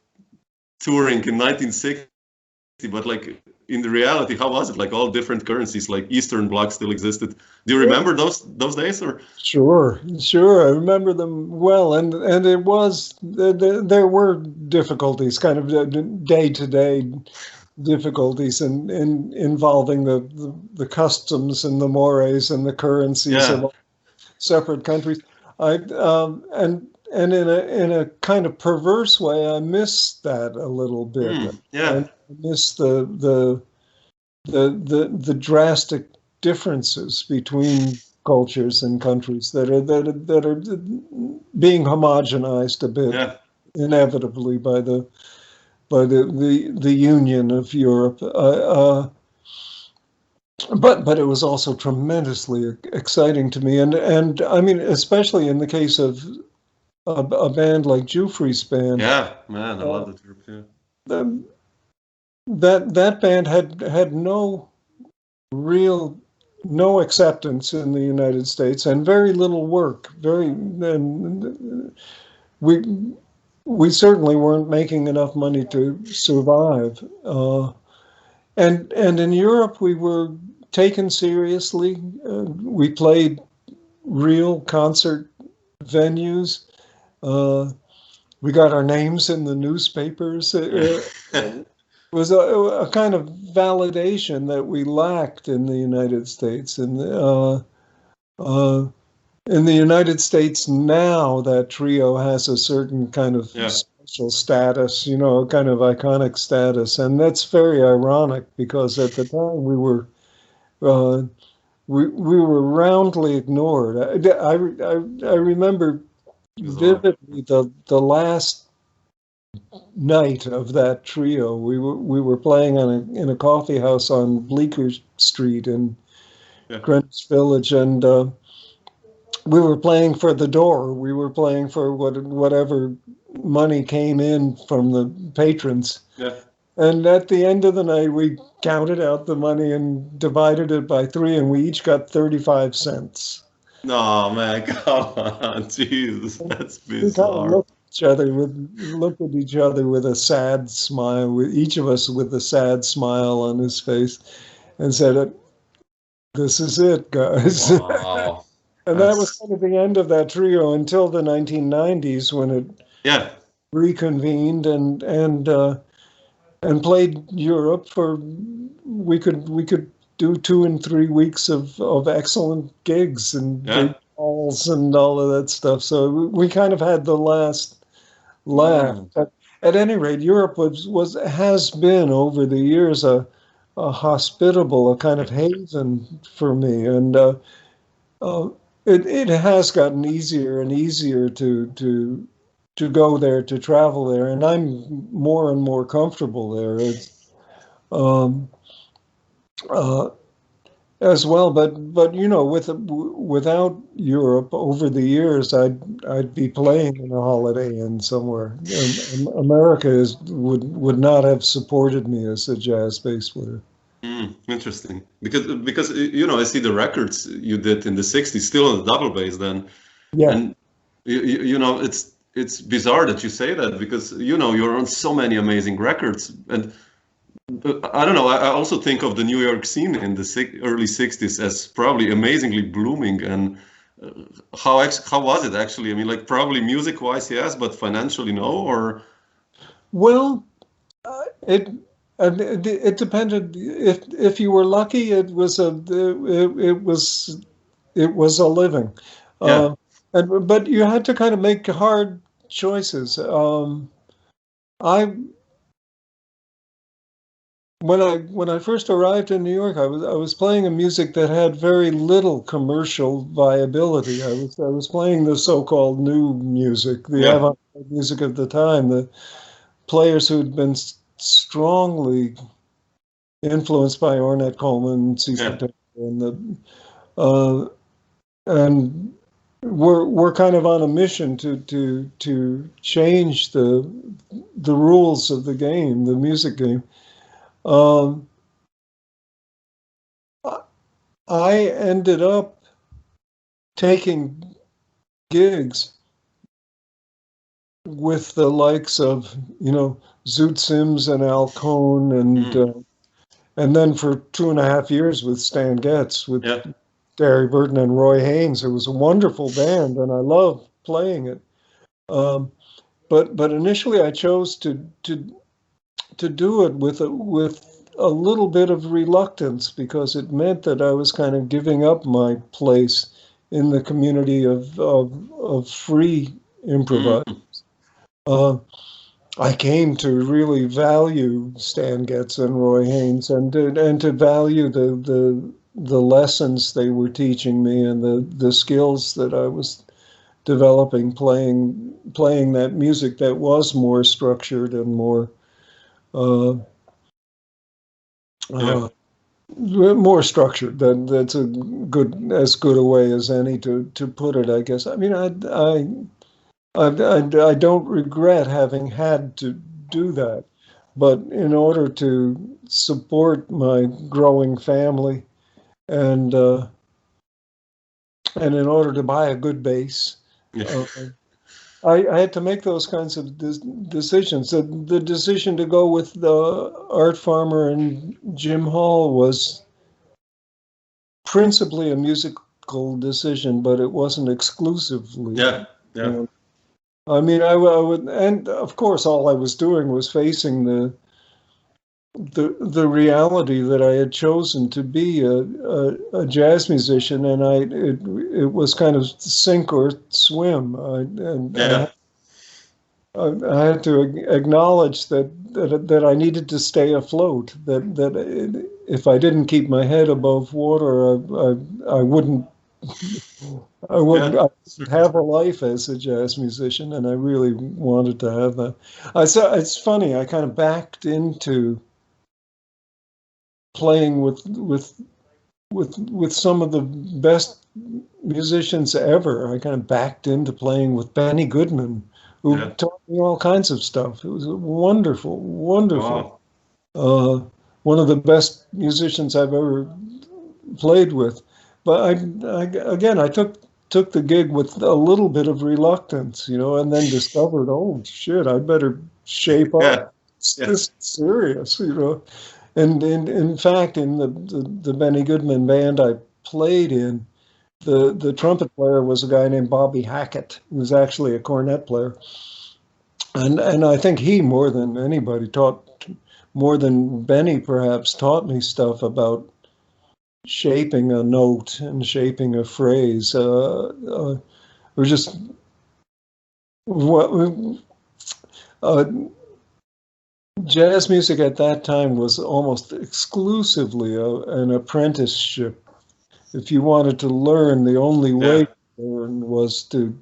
touring in 1960, but like in the reality, how was it? Like all different currencies, like Eastern Bloc still existed. Do you remember those days? Or Sure, I remember them well, and it was there were difficulties, kind of day-to-day difficulties in involving the customs and the mores and the currencies of separate countries. And in a kind of perverse way, I miss that a little bit. I miss the drastic differences between cultures and countries that are being homogenized a bit inevitably by the union of Europe. But it was also tremendously exciting to me, and I mean, especially in the case of a band like Jufri's band. Yeah, man, I love the group. That band had no acceptance in the United States and very little work. We certainly weren't making enough money to survive. And in Europe, we were taken seriously. We played real concert venues. We got our names in the newspapers. It was a kind of validation that we lacked in the United States. And in the United States now, that trio has a certain kind of special status, you know, a kind of iconic status, and that's very ironic because at the time we were roundly ignored. I remember vividly the last night of that trio. We were playing in a coffee house on Bleecker Street in Greenwich Village, and we were playing for the door. We were playing for whatever money came in from the patrons. Yeah. And at the end of the night, we counted out the money and divided it by 3, and we each got 35 cents. No, man, come on, Jesus, that's bizarre. Looked at each other with a sad smile, with each of us with a sad smile on his face, and said, "This is it, guys." Wow. And that was kind of the end of that trio until the 1990s, when it reconvened and played Europe for. We could do 2 and 3 weeks of excellent gigs and big halls and all of that stuff. So we kind of had the last laugh. At any rate, Europe has been over the years a hospitable, a kind of haven for me, and it has gotten easier and easier to go there, to travel there, and I'm more and more comfortable there. It's, as well, but you know, without Europe over the years, I'd be playing in a Holiday Inn somewhere. And America would not have supported me as a jazz bass player. Interesting, because you know, I see the records you did in the '60s, still on the double bass then. Yeah. And you know, it's bizarre that you say that, because you know, you're on so many amazing records, and I don't know, I also think of the New York scene in the early '60s as probably amazingly blooming. And how was it actually? I mean, like, probably music-wise, yes, but financially, no? Or well, it depended. If you were lucky, it was a living. Yeah. But you had to kind of make hard choices. When I first arrived in New York, I was playing a music that had very little commercial viability. I was playing the so-called new music, the avant-garde music of the time. The players who'd been strongly influenced by Ornette Coleman, Cecil Taylor, and we're kind of on a mission to change the rules of the game, the music game. I ended up taking gigs with the likes of, Zoot Sims and Al Cohn, and then for 2.5 years with Stan Getz, with Yeah. Gary Burton and Roy Haynes. It was a wonderful band, and I loved playing it. But initially, I chose to do it with a little bit of reluctance, because it meant that I was kind of giving up my place in the community of free improvisers. I came to really value Stan Getz and Roy Haynes, and to value the lessons they were teaching me, and the skills that I was developing playing that music that was more structured and more more structured. That's as good a way as any to put it, I guess. I mean, I don't regret having had to do that, but in order to support my growing family, and in order to buy a good bass, I had to make those kinds of decisions. The decision to go with Art Farmer and Jim Hall was principally a musical decision, but it wasn't exclusively. Yeah. I mean, I would, and of course, all I was doing was facing the reality that I had chosen to be a jazz musician, and it was kind of sink or swim. I had to acknowledge that I needed to stay afloat. That if I didn't keep my head above water, I wouldn't. I wouldn't have a life as a jazz musician, and I really wanted to have that. It's funny. I kind of backed into playing with some of the best musicians ever. I kind of backed into playing with Benny Goodman, who taught me all kinds of stuff. It was wonderful. Wow. One of the best musicians I've ever played with. But I took the gig with a little bit of reluctance, and then discovered, oh shit, I better shape up. This is serious, And in fact, in the Benny Goodman band I played in, the trumpet player was a guy named Bobby Hackett, who was actually a cornet player. And I think he, more than anybody, more than Benny perhaps, taught me stuff about shaping a note and shaping a phrase. Or just jazz music at that time was almost exclusively an apprenticeship. If you wanted to learn, the only way to learn was to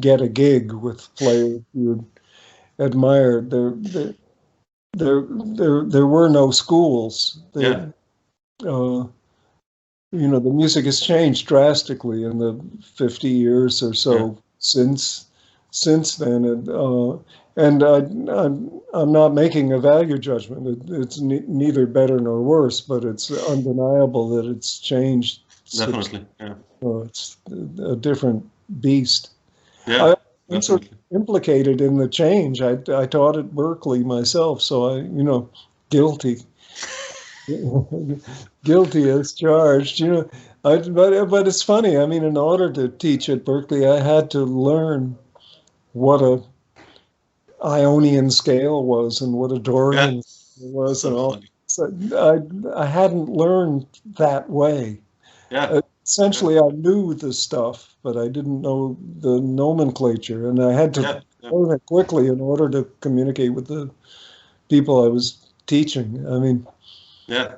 get a gig with players you admired. There were no schools. The music has changed drastically in the 50 years or so since then, and I'm not making a value judgment. It's neither better nor worse, but it's undeniable that it's changed. Definitely, yeah. It's a different beast. Yeah, I'm sort of implicated in the change. I taught at Berkeley myself, so guilty. Guilty as charged, but it's funny. I mean, in order to teach at Berkeley, I had to learn what a Ionian scale was and what a Dorian was, and all. So I hadn't learned that way. Essentially, I knew the stuff, but I didn't know the nomenclature, and I had to learn it quickly in order to communicate with the people I was teaching. I mean. And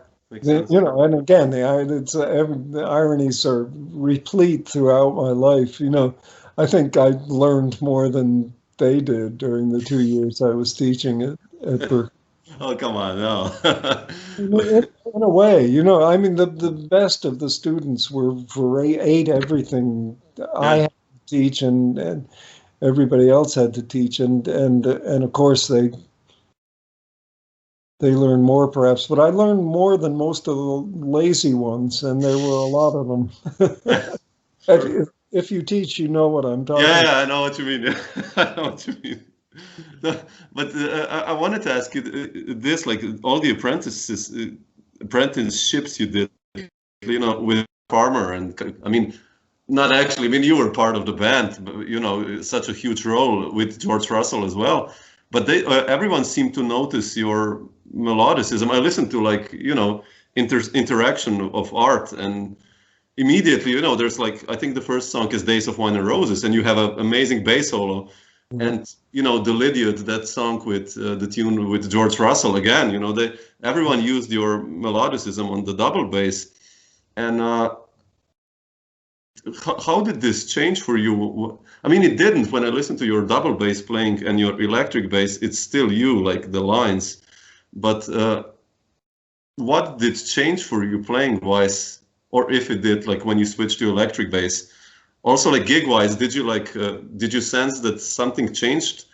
again, the ironies are replete throughout my life. I think I learned more than they did during the 2 years I was teaching at Berkeley. Oh, come on, no. In a way, I mean, the best of the students ate everything I had to teach, and everybody else had to teach, and of course they learn more perhaps, but I learned more than most of the lazy ones, and there were a lot of them. If you teach, you know what I'm talking about. Yeah, I know what you mean. I know what you mean. But I wanted to ask you this, like all the apprenticeships you did, with Farmer, and I mean, not actually, I mean, you were part of the band, but, such a huge role with George Russell as well. But everyone seemed to notice your melodicism. I listened to interaction of art, and immediately, there's I think the first song is Days of Wine and Roses, and you have an amazing bass solo. And the Lydiot, that song with the tune with George Russell again, everyone used your melodicism on the double bass. And how did this change for you? I mean, it didn't. When I listened to your double bass playing and your electric bass, it's still you, like the lines. But what did change for you playing wise, or if it did, like when you switched to electric bass? Also, like gig-wise, did you sense that something changed,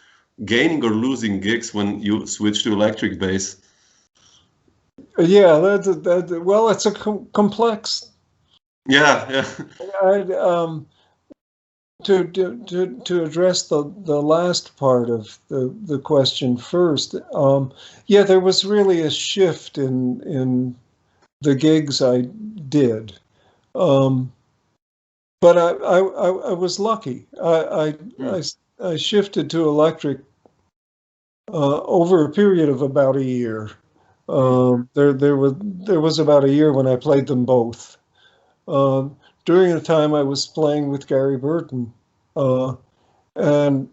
gaining or losing gigs when you switched to electric bass? Yeah, well, it's a complex. Yeah. To address the last part of the question first, yeah, there was really a shift in the gigs I did. But I was lucky. I shifted to electric over a period of about a year. There was about a year when I played them both. During the time I was playing with Gary Burton, and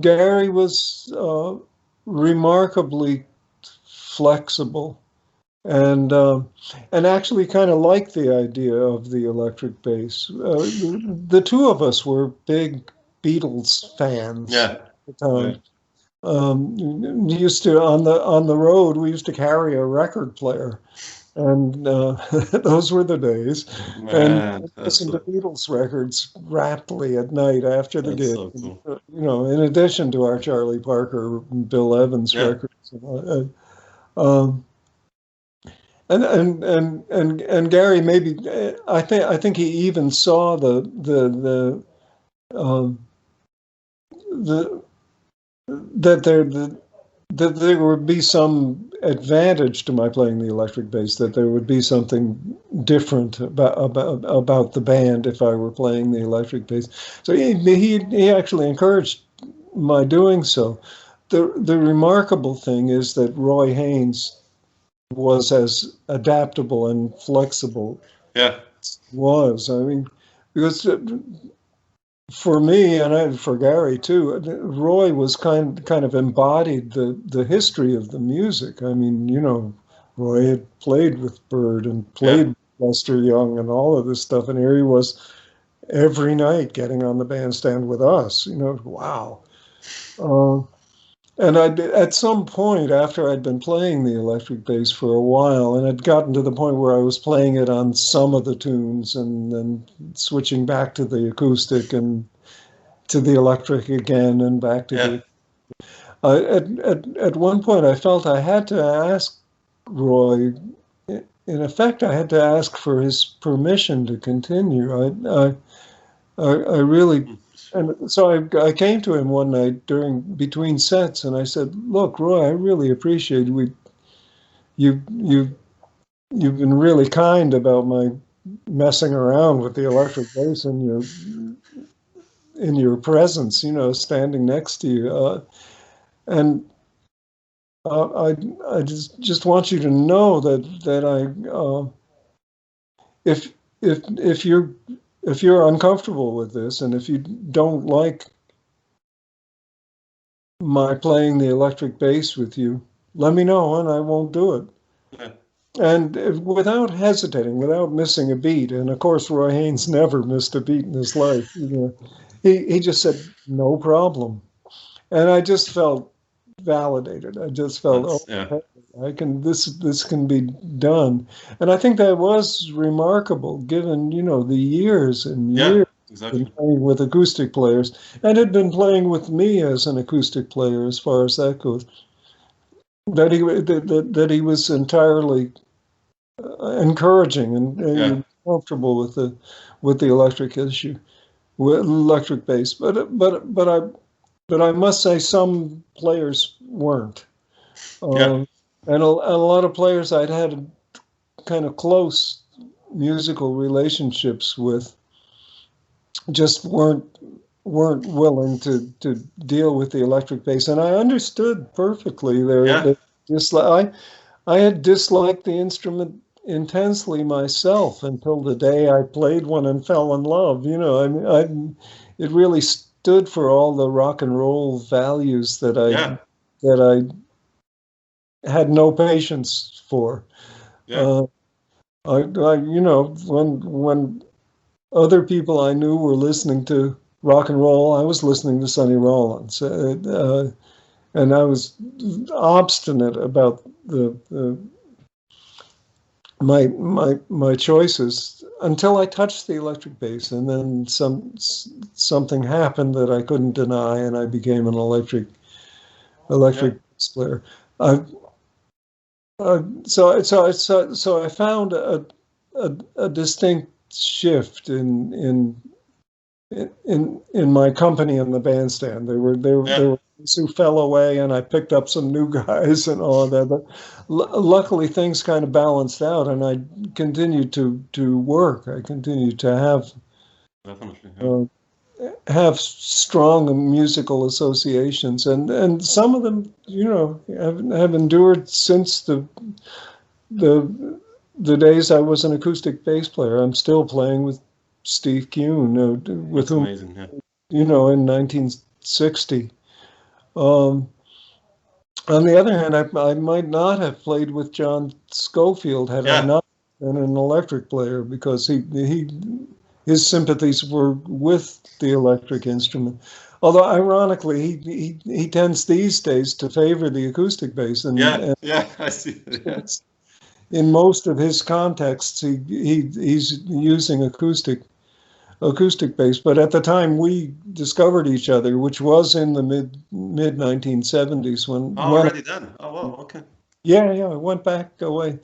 Gary was remarkably flexible. And actually kind of liked the idea of the electric bass. The two of us were big Beatles fans at the time. Used to on the road, we used to carry a record player, and those were the days. And listen to Beatles records rapidly at night after the gig. So cool. In addition to our Charlie Parker, Bill Evans records. And Gary, maybe I think he even saw that there would be some advantage to my playing the electric bass, that there would be something different about the band if I were playing the electric bass. So he actually encouraged my doing so. The remarkable thing is that Roy Haynes was as adaptable and flexible. Was. I mean, because for me and for Gary too, Roy was kind of embodied the history of the music. I mean, Roy had played with Bird and played with Lester Young and all of this stuff, and here he was every night getting on the bandstand with us. Wow. And at some point after I'd been playing the electric bass for a while, and I'd gotten to the point where I was playing it on some of the tunes and then switching back to the acoustic and to the electric again and back to at one point I felt I had to ask Roy, in effect, I had to ask for his permission to continue. I really... And so I came to him one night between sets, and I said, "Look, Roy, I really appreciate you've been really kind about my messing around with the electric bass in your presence, standing next to you, and I just want you to know that if you're uncomfortable with this, and if you don't like my playing the electric bass with you, let me know and I won't do it." And without hesitating, without missing a beat, and of course Roy Haynes never missed a beat in his life, he just said, "No problem." And I just felt validated. I just felt, this can be done. And I think that was remarkable, given the years and years been playing with acoustic players, and had been playing with me as an acoustic player, as far as that goes. that he was entirely encouraging and comfortable with the electric issue, with electric bass. But I must say some players weren't. And a lot of players I'd had kind of close musical relationships with just weren't willing to deal with the electric bass, and I understood perfectly their dislike. I had disliked the instrument intensely myself until the day I played one and fell in love. You know, I mean, it really stood for all the rock and roll values that I had no patience for. You know, when other people I knew were listening to rock and roll, I was listening to Sonny Rollins, and I was obstinate about my choices until I touched the electric bass, and then something happened that I couldn't deny, and I became an electric bass player. So I found a distinct shift in my company in the bandstand. There were those who fell away, and I picked up some new guys and all of that. But luckily, things kind of balanced out, and I continued to work. I continued to have strong musical associations, and some of them, you know, have endured since the days I was an acoustic bass player. I'm still playing with Steve Kuhn, with whom, you know, in 1960. On the other hand, I might not have played with John Scofield had I not been an electric player, because his sympathies were with the electric instrument. Although ironically, he tends these days to favor the acoustic bass, and I see. In most of his contexts, he's using acoustic bass. But at the time we discovered each other, which was in the mid 1970s, when already done. Oh wow, okay. I went back away.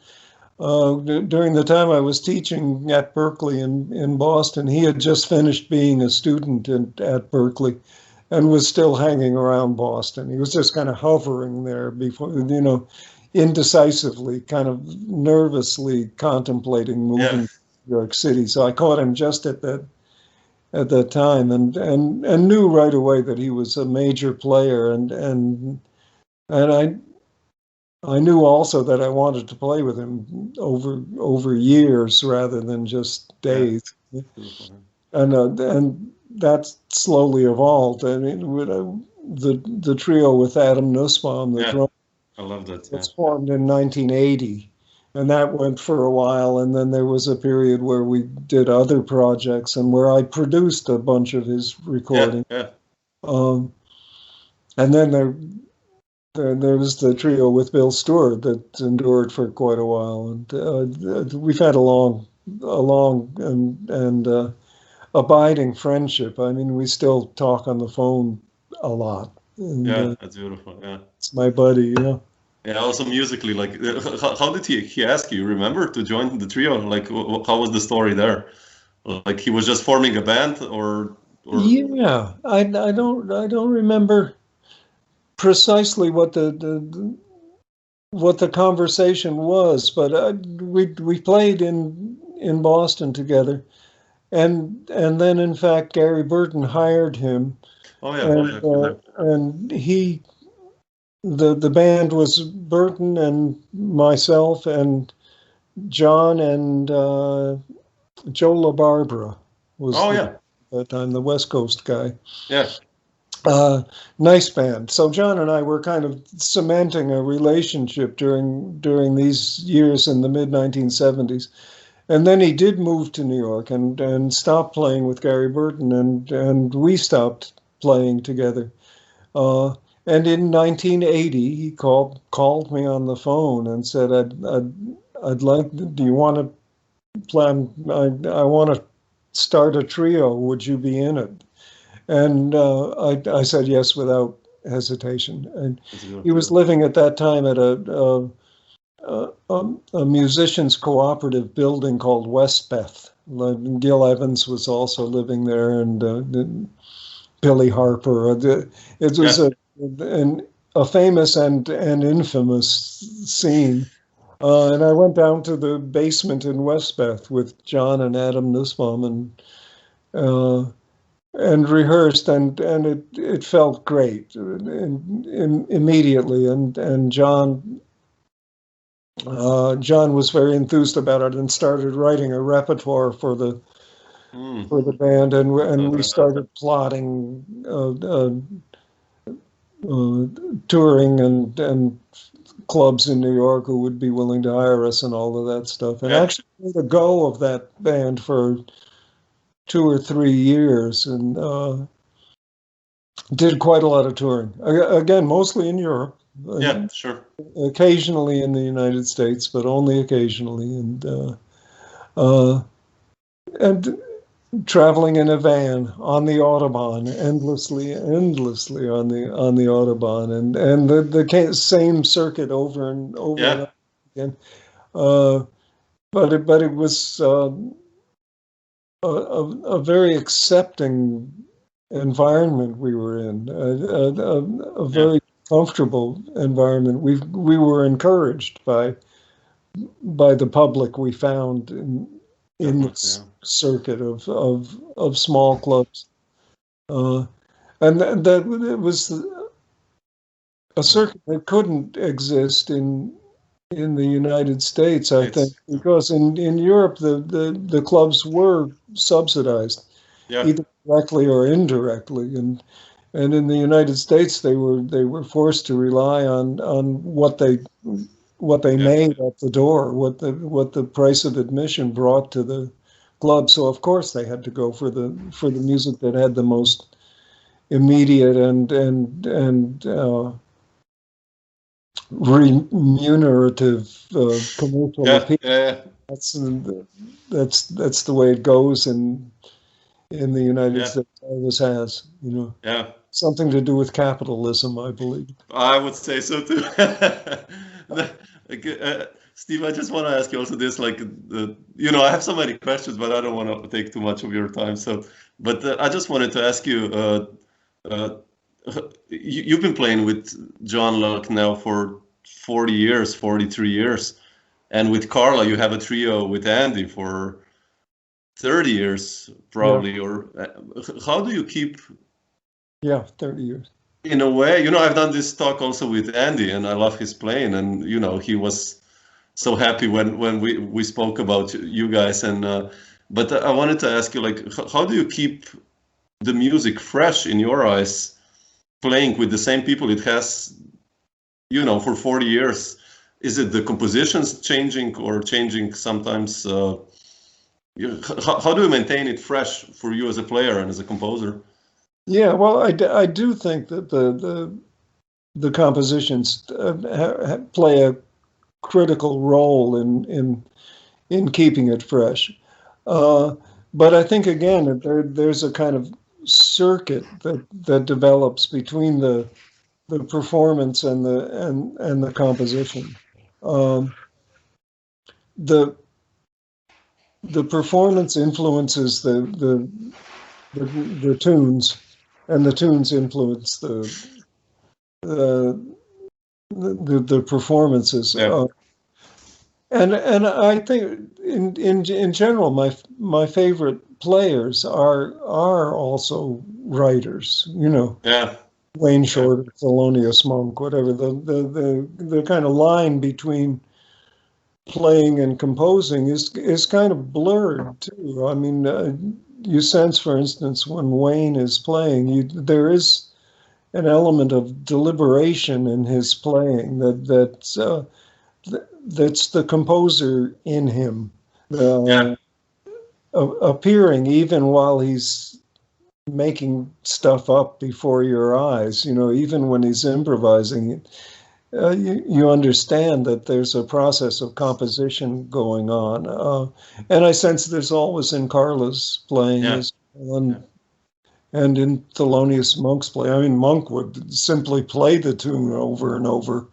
During the time I was teaching at Berkeley in Boston, he had just finished being a student at Berkeley, and was still hanging around Boston. He was just kind of hovering there before, you know, indecisively, kind of nervously contemplating moving to New York City. So I caught him just at that time, and knew right away that he was a major player, and I knew also that I wanted to play with him over years rather than just days, and that slowly evolved. I mean, with the trio with Adam Nussbaum, the drum, I love that. was formed in 1980, and that went for a while. And then there was a period where we did other projects, and where I produced a bunch of his recordings. And then there was the trio with Bill Stewart that endured for quite a while, and we've had a long and abiding friendship. I mean, we still talk on the phone a lot. And, that's beautiful. Yeah, it's my buddy, you know. Yeah, also musically, like, how did he ask you? Remember to join the trio? Like, how was the story there? Like, he was just forming a band, or? Yeah, I don't remember precisely what the conversation was, but we played in Boston together, and then in fact Gary Burton hired him. And he, the band was Burton and myself and John and Joe LaBarbera was at that time the West Coast guy. Nice band. So John and I were kind of cementing a relationship during these years in the mid 1970s. And then he did move to New York and stopped playing with Gary Burton, and we stopped playing together. And in 1980, he called me on the phone and said, "I'd like. Do you want to plan? I want to start a trio. Would you be in it?" And I said yes without hesitation. And he was living at that time at a musicians cooperative building called Westbeth. Gil Evans was also living there, and Billy Harper. It was a famous and infamous scene. And I went down to the basement in Westbeth with John and Adam Nussbaum and rehearsed, and it felt great immediately. And John was very enthused about it and started writing a repertoire for the band, and we started plotting touring and clubs in New York who would be willing to hire us and all of that stuff. And actually made a go of that band for 2 or 3 years, and did quite a lot of touring. Again, mostly in Europe. Yeah, sure. Occasionally in the United States, but only occasionally, and traveling in a van on the Autobahn, endlessly on the Autobahn, and the same circuit over and over and again. But it was a very accepting environment we were in, a very comfortable environment. We were encouraged by the public we found in this circuit of small clubs, and that it was a circuit that couldn't exist in the United States, I think, because in Europe the clubs were subsidized, either directly or indirectly, and in the United States they were forced to rely on what they made at the door, what the price of admission brought to the club. So of course they had to go for the music that had the most immediate and remunerative commercial appeal. That's the way it goes in the United States. Always has, something to do with capitalism, I believe. I would say so too. Steve, I just want to ask you also this, I have so many questions, but I don't want to take too much of your time. But I just wanted to ask you, you've been playing with John Luck now for 43 years. And with Carla, you have a trio with Andy for 30 years, probably. Or how do you keep... 30 years. In a way, I've done this talk also with Andy, and I love his playing, and he was so happy when we spoke about you guys. And but I wanted to ask you, how do you keep the music fresh in your eyes, playing with the same people it has, for 40 years? Is it the compositions changing or changing sometimes? How do you maintain it fresh for you as a player and as a composer? Yeah, well, I do think that the compositions play a critical role in keeping it fresh. But I think again there's a kind of circuit that develops between the performance and the composition. The performance influences the tunes, and the tunes influence the performances. And I think in general, my favorite players are also writers. Wayne Shorter, Thelonious Monk, whatever. The kind of line between playing and composing is kind of blurred too. I mean, you sense, for instance, when Wayne is playing, there is an element of deliberation in his playing that's the composer in him, appearing even while he's making stuff up before your eyes. Even when he's improvising, you understand that there's a process of composition going on, and I sense there's always in Carla's playing as well, and in Thelonious Monk's play. I mean, Monk would simply play the tune over and over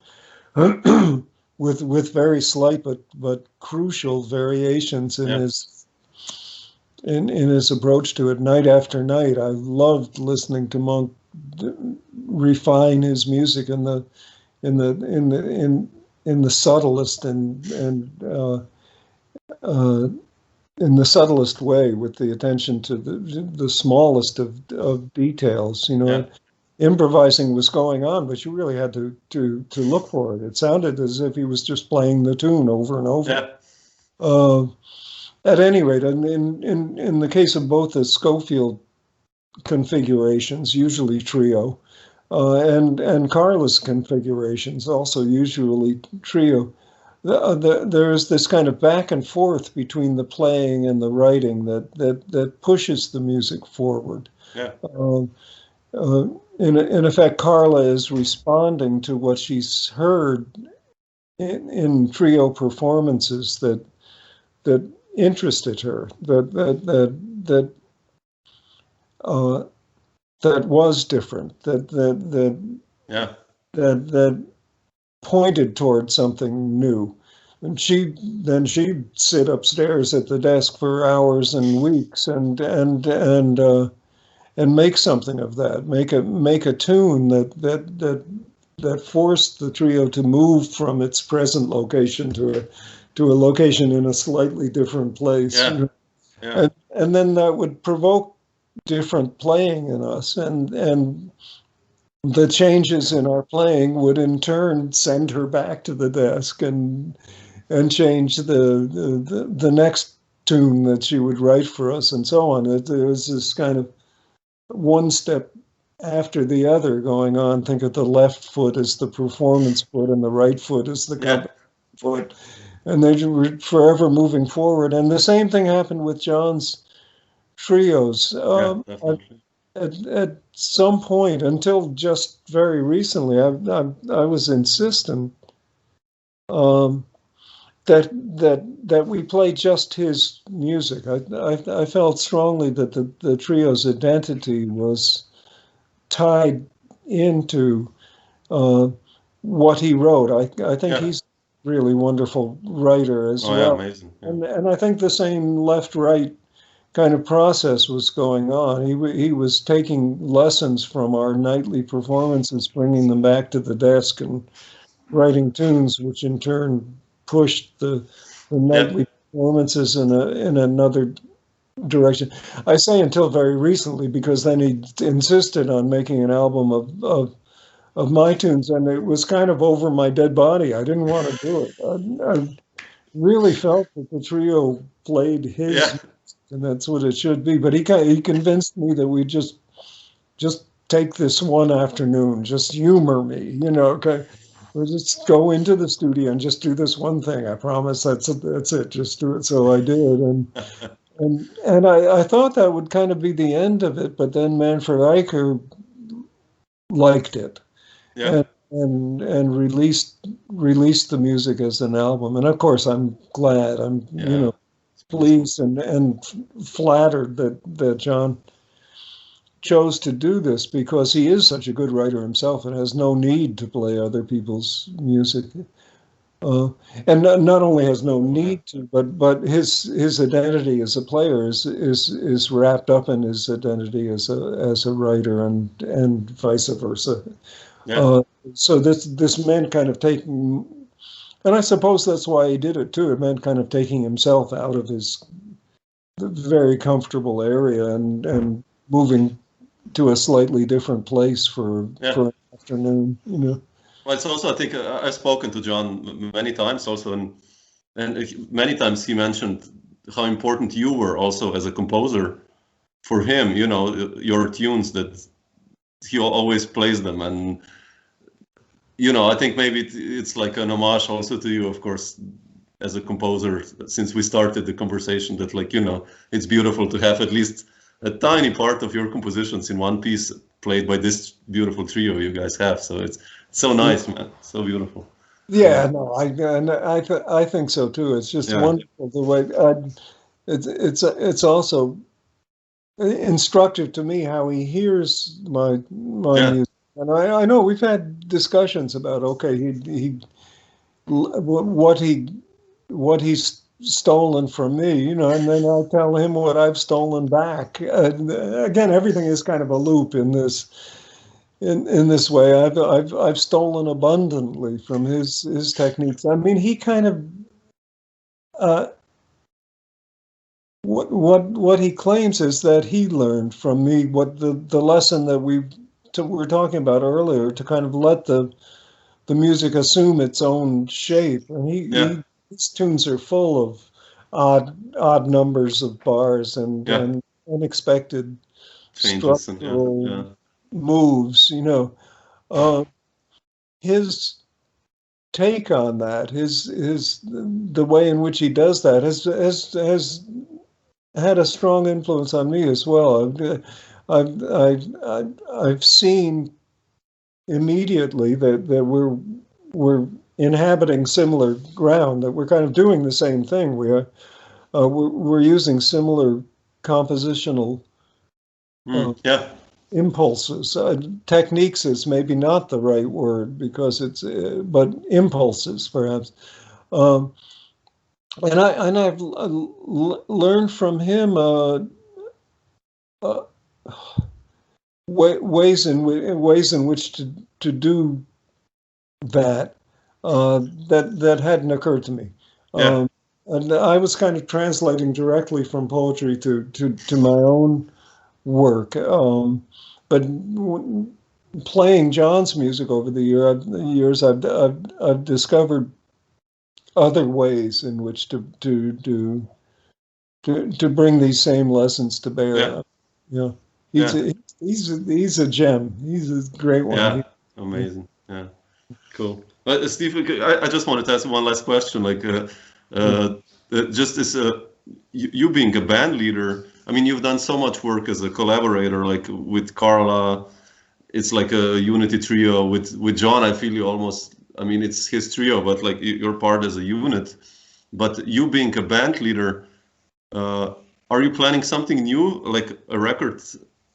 with very slight but crucial variations in his in his approach to it night after night. I loved listening to Monk refine his music in the subtlest and in the subtlest way, with the attention to the smallest of details. You know, improvising was going on, but you really had to look for it. It sounded as if he was just playing the tune over and over. At any rate, in the case of both the Scofield configurations, usually trio, and Carla's configurations, also usually trio, there's this kind of back and forth between the playing and the writing that pushes the music forward. In effect, Carla is responding to what she's heard in trio performances that interested her, that was different, that pointed towards something new. And she'd sit upstairs at the desk for hours and weeks and make something of that, make a tune that forced the trio to move from its present location to a location in a slightly different place. And then that would provoke different playing in us, and the changes in our playing would in turn send her back to the desk and change the next tune that she would write for us, and so on. There was this kind of one step after the other going on. Think of the left foot as the performance foot and the right foot as the foot. And they were forever moving forward. And the same thing happened with John's trios. At some point, until just very recently, I was insistent that we play just his music. I felt strongly that the trio's identity was tied into what he wrote. I think he's really wonderful writer as well. Amazing. And I think the same left-right kind of process was going on. He was taking lessons from our nightly performances, bringing them back to the desk and writing tunes, which in turn pushed the nightly performances in another direction. I say until very recently, because then he insisted on making an album of my tunes, and it was kind of over my dead body. I didn't want to do it. I really felt that the trio played his music, and that's what it should be. But he convinced me that we just take this one afternoon, just humor me, you know. Okay, we'll just go into the studio and just do this one thing. I promise. That's it. Just do it. So I did, and I thought that would kind of be the end of it. But then Manfred Eicher liked it. And released the music as an album, and of course I'm glad. I'm pleased and flattered that John chose to do this, because he is such a good writer himself and has no need to play other people's music, and not only has no need to, but his identity as a player is wrapped up in his identity as a writer, and vice versa. So this meant kind of taking, and I suppose that's why he did it too. It meant kind of taking himself out of his very comfortable area and moving to a slightly different place for an afternoon. You know. Well, it's also, I think I've spoken to John many times also, and many times he mentioned how important you were also as a composer for him. You know, your tunes, that he always plays them, and you know, I think maybe it's like an homage also to you, of course, as a composer, since we started the conversation, that, like, you know, it's beautiful to have at least a tiny part of your compositions in one piece played by this beautiful trio you guys have. So it's so nice, man. So beautiful. Yeah, no, I think so too. It's just wonderful the way it's also instructive to me how he hears my music. And I know we've had discussions about, okay, what he's stolen from me, you know, and then I tell him what I've stolen back. Again, everything is kind of a loop in this way. I've stolen abundantly from his techniques. I mean, he kind of what he claims is that he learned from me what the lesson that we were talking about earlier, to kind of let the music assume its own shape. And his tunes are full of odd numbers of bars and unexpected changes structural moves. You know, his take on that, the way in which he does that has had a strong influence on me as well. I've seen immediately that we're inhabiting similar ground, that we're kind of doing the same thing. We're using similar compositional impulses. Techniques is maybe not the right word, because it's but impulses perhaps. And I've learned from him ways in which to do that that hadn't occurred to me. And I was kind of translating directly from poetry to my own work. But playing John's music over the years, I've discovered other ways in which to bring these same lessons to bear. He's a gem. He's a great one. Yeah, amazing. Yeah, cool. Steve, I just wanted to ask one last question. Like, just as you being a band leader, I mean, you've done so much work as a collaborator, like with Carla. It's like a unity trio. With John, I feel you almost. I mean, it's his trio, but like you're part as a unit. But you being a band leader, are you planning something new, like a record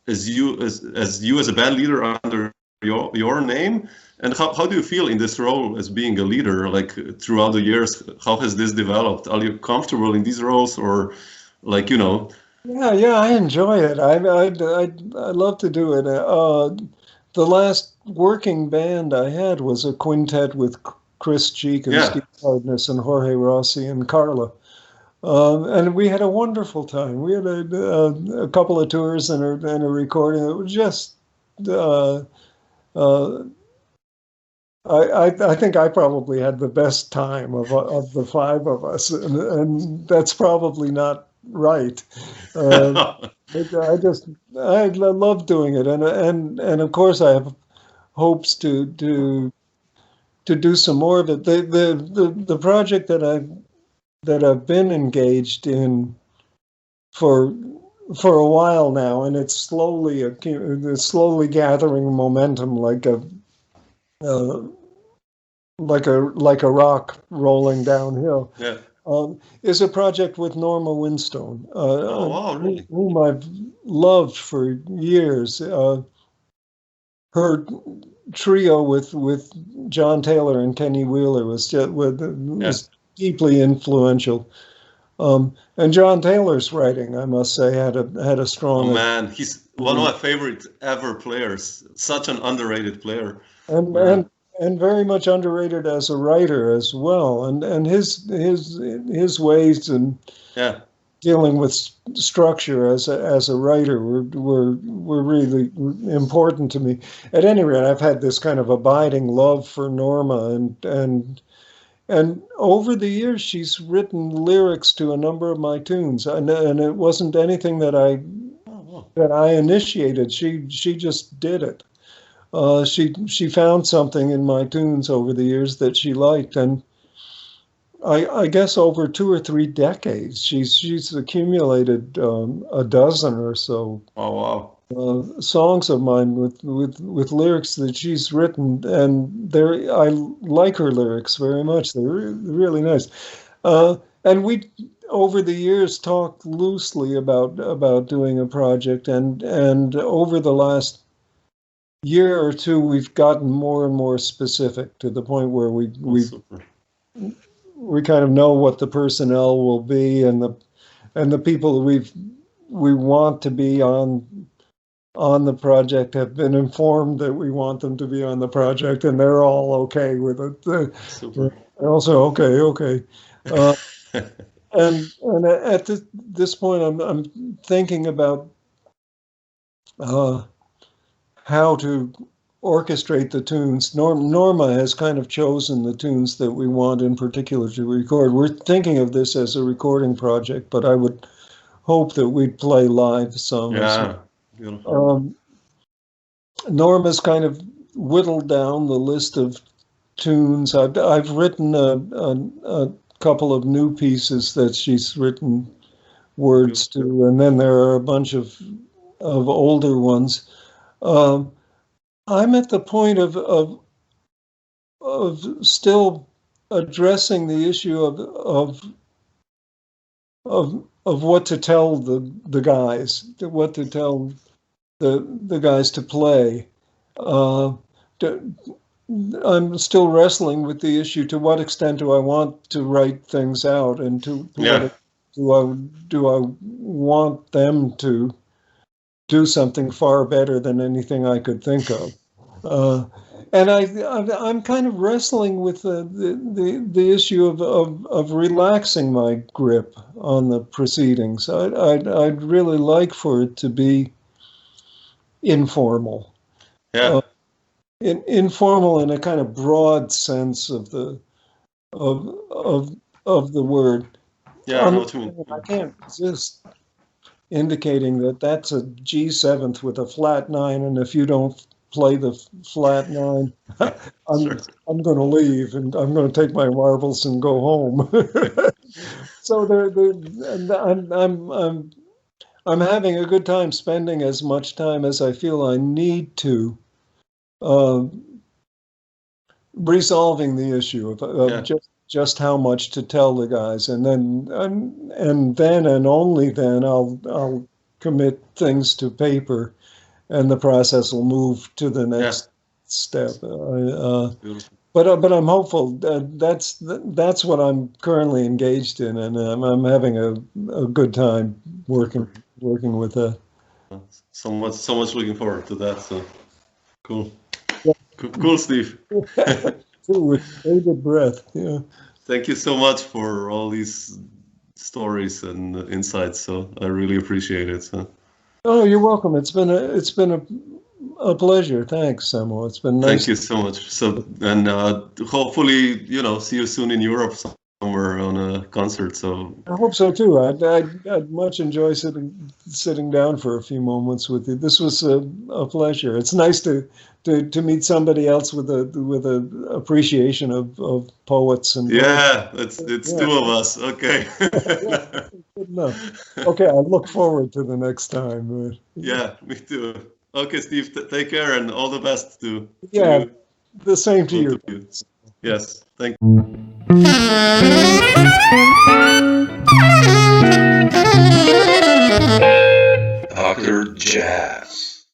as you as a band leader under your name? And how do you feel in this role as being a leader, like throughout the years? How has this developed? Are you comfortable in these roles, or like, you know? Yeah, I enjoy it. I love to do it. The last working band I had was a quintet with Chris Cheek and Steve Hardness and Jorge Rossi and Carla. And we had a wonderful time. We had a couple of tours and a recording. It was just, I think I probably had the best time of the five of us, and that's probably not right. I love doing it, and of course I have hopes to do some more of it. The project that I've been engaged in for a while now, and it's slowly gathering momentum, like a rock rolling downhill. Yeah. Is a project with Norma Winstone, really? whom I've loved for years. Her trio with John Taylor and Kenny Wheeler was deeply influential. And John Taylor's writing, I must say, had a strong. Oh man, he's one of my favorite ever players. Such an underrated player. And very much underrated as a writer as well. And his ways in dealing with structure as a writer were really important to me. At any rate, I've had this kind of abiding love for Norma, and over the years she's written lyrics to a number of my tunes, and it wasn't anything that I initiated. She just did it. She found something in my tunes over the years that she liked, and I guess over 2 or 3 decades she's accumulated a dozen or so. Oh wow! Songs of mine with lyrics that she's written, and I like her lyrics very much. They're really nice. And over the years talked loosely about doing a project, and over the last year or two, we've gotten more and more specific to the point where we kind of know what the personnel will be, and the people we want to be on the project have been informed that we want them to be on the project, and they're all okay with it. They're also okay. And at this point, I'm thinking about how to orchestrate the tunes. Norma has kind of chosen the tunes that we want in particular to record. We're thinking of this as a recording project, but I would hope that we'd play live some. Yeah, beautiful. Norma's kind of whittled down the list of tunes. I've written a couple of new pieces that she's written words to, and then there are a bunch of older ones. I'm at the point of still addressing the issue of what to tell the guys, what to tell the guys to play. I'm still wrestling with the issue: to what extent do I want to write things out, and do I want them to do something far better than anything I could think of? And I'm kind of wrestling with the issue of relaxing my grip on the proceedings. I'd really like for it to be informal. Yeah. Informal in a kind of broad sense of the word. Yeah, I know what you mean. I can't resist indicating that that's a G7th with a flat 9, and if you don't play the flat 9, I'm going to leave, and I'm going to take my marbles and go home. So I'm having a good time spending as much time as I feel I need to resolving the issue of just how much to tell the guys, and then only then I'll commit things to paper, and the process will move to the next step. But I'm hopeful. That's what I'm currently engaged in, and I'm having a good time working with that. So much looking forward to that. So cool. Cool, Steve. With bated breath. Yeah. Thank you so much for all these stories and insights. So I really appreciate it. So. Oh, you're welcome. It's been a pleasure. Thanks, Samo. It's been nice. Thank you so much. So, and hopefully, see you soon in Europe somewhere on a concert. So I hope so too. I'd much enjoy sitting down for a few moments with you. This was a pleasure. It's nice to meet somebody else with a appreciation of poets and it's two of us. Okay. Good enough. Okay, I look forward to the next time. Yeah, me too. Okay, Steve, take care and all the best to you. The same to you. Yes, thank you. Dr. Jazz.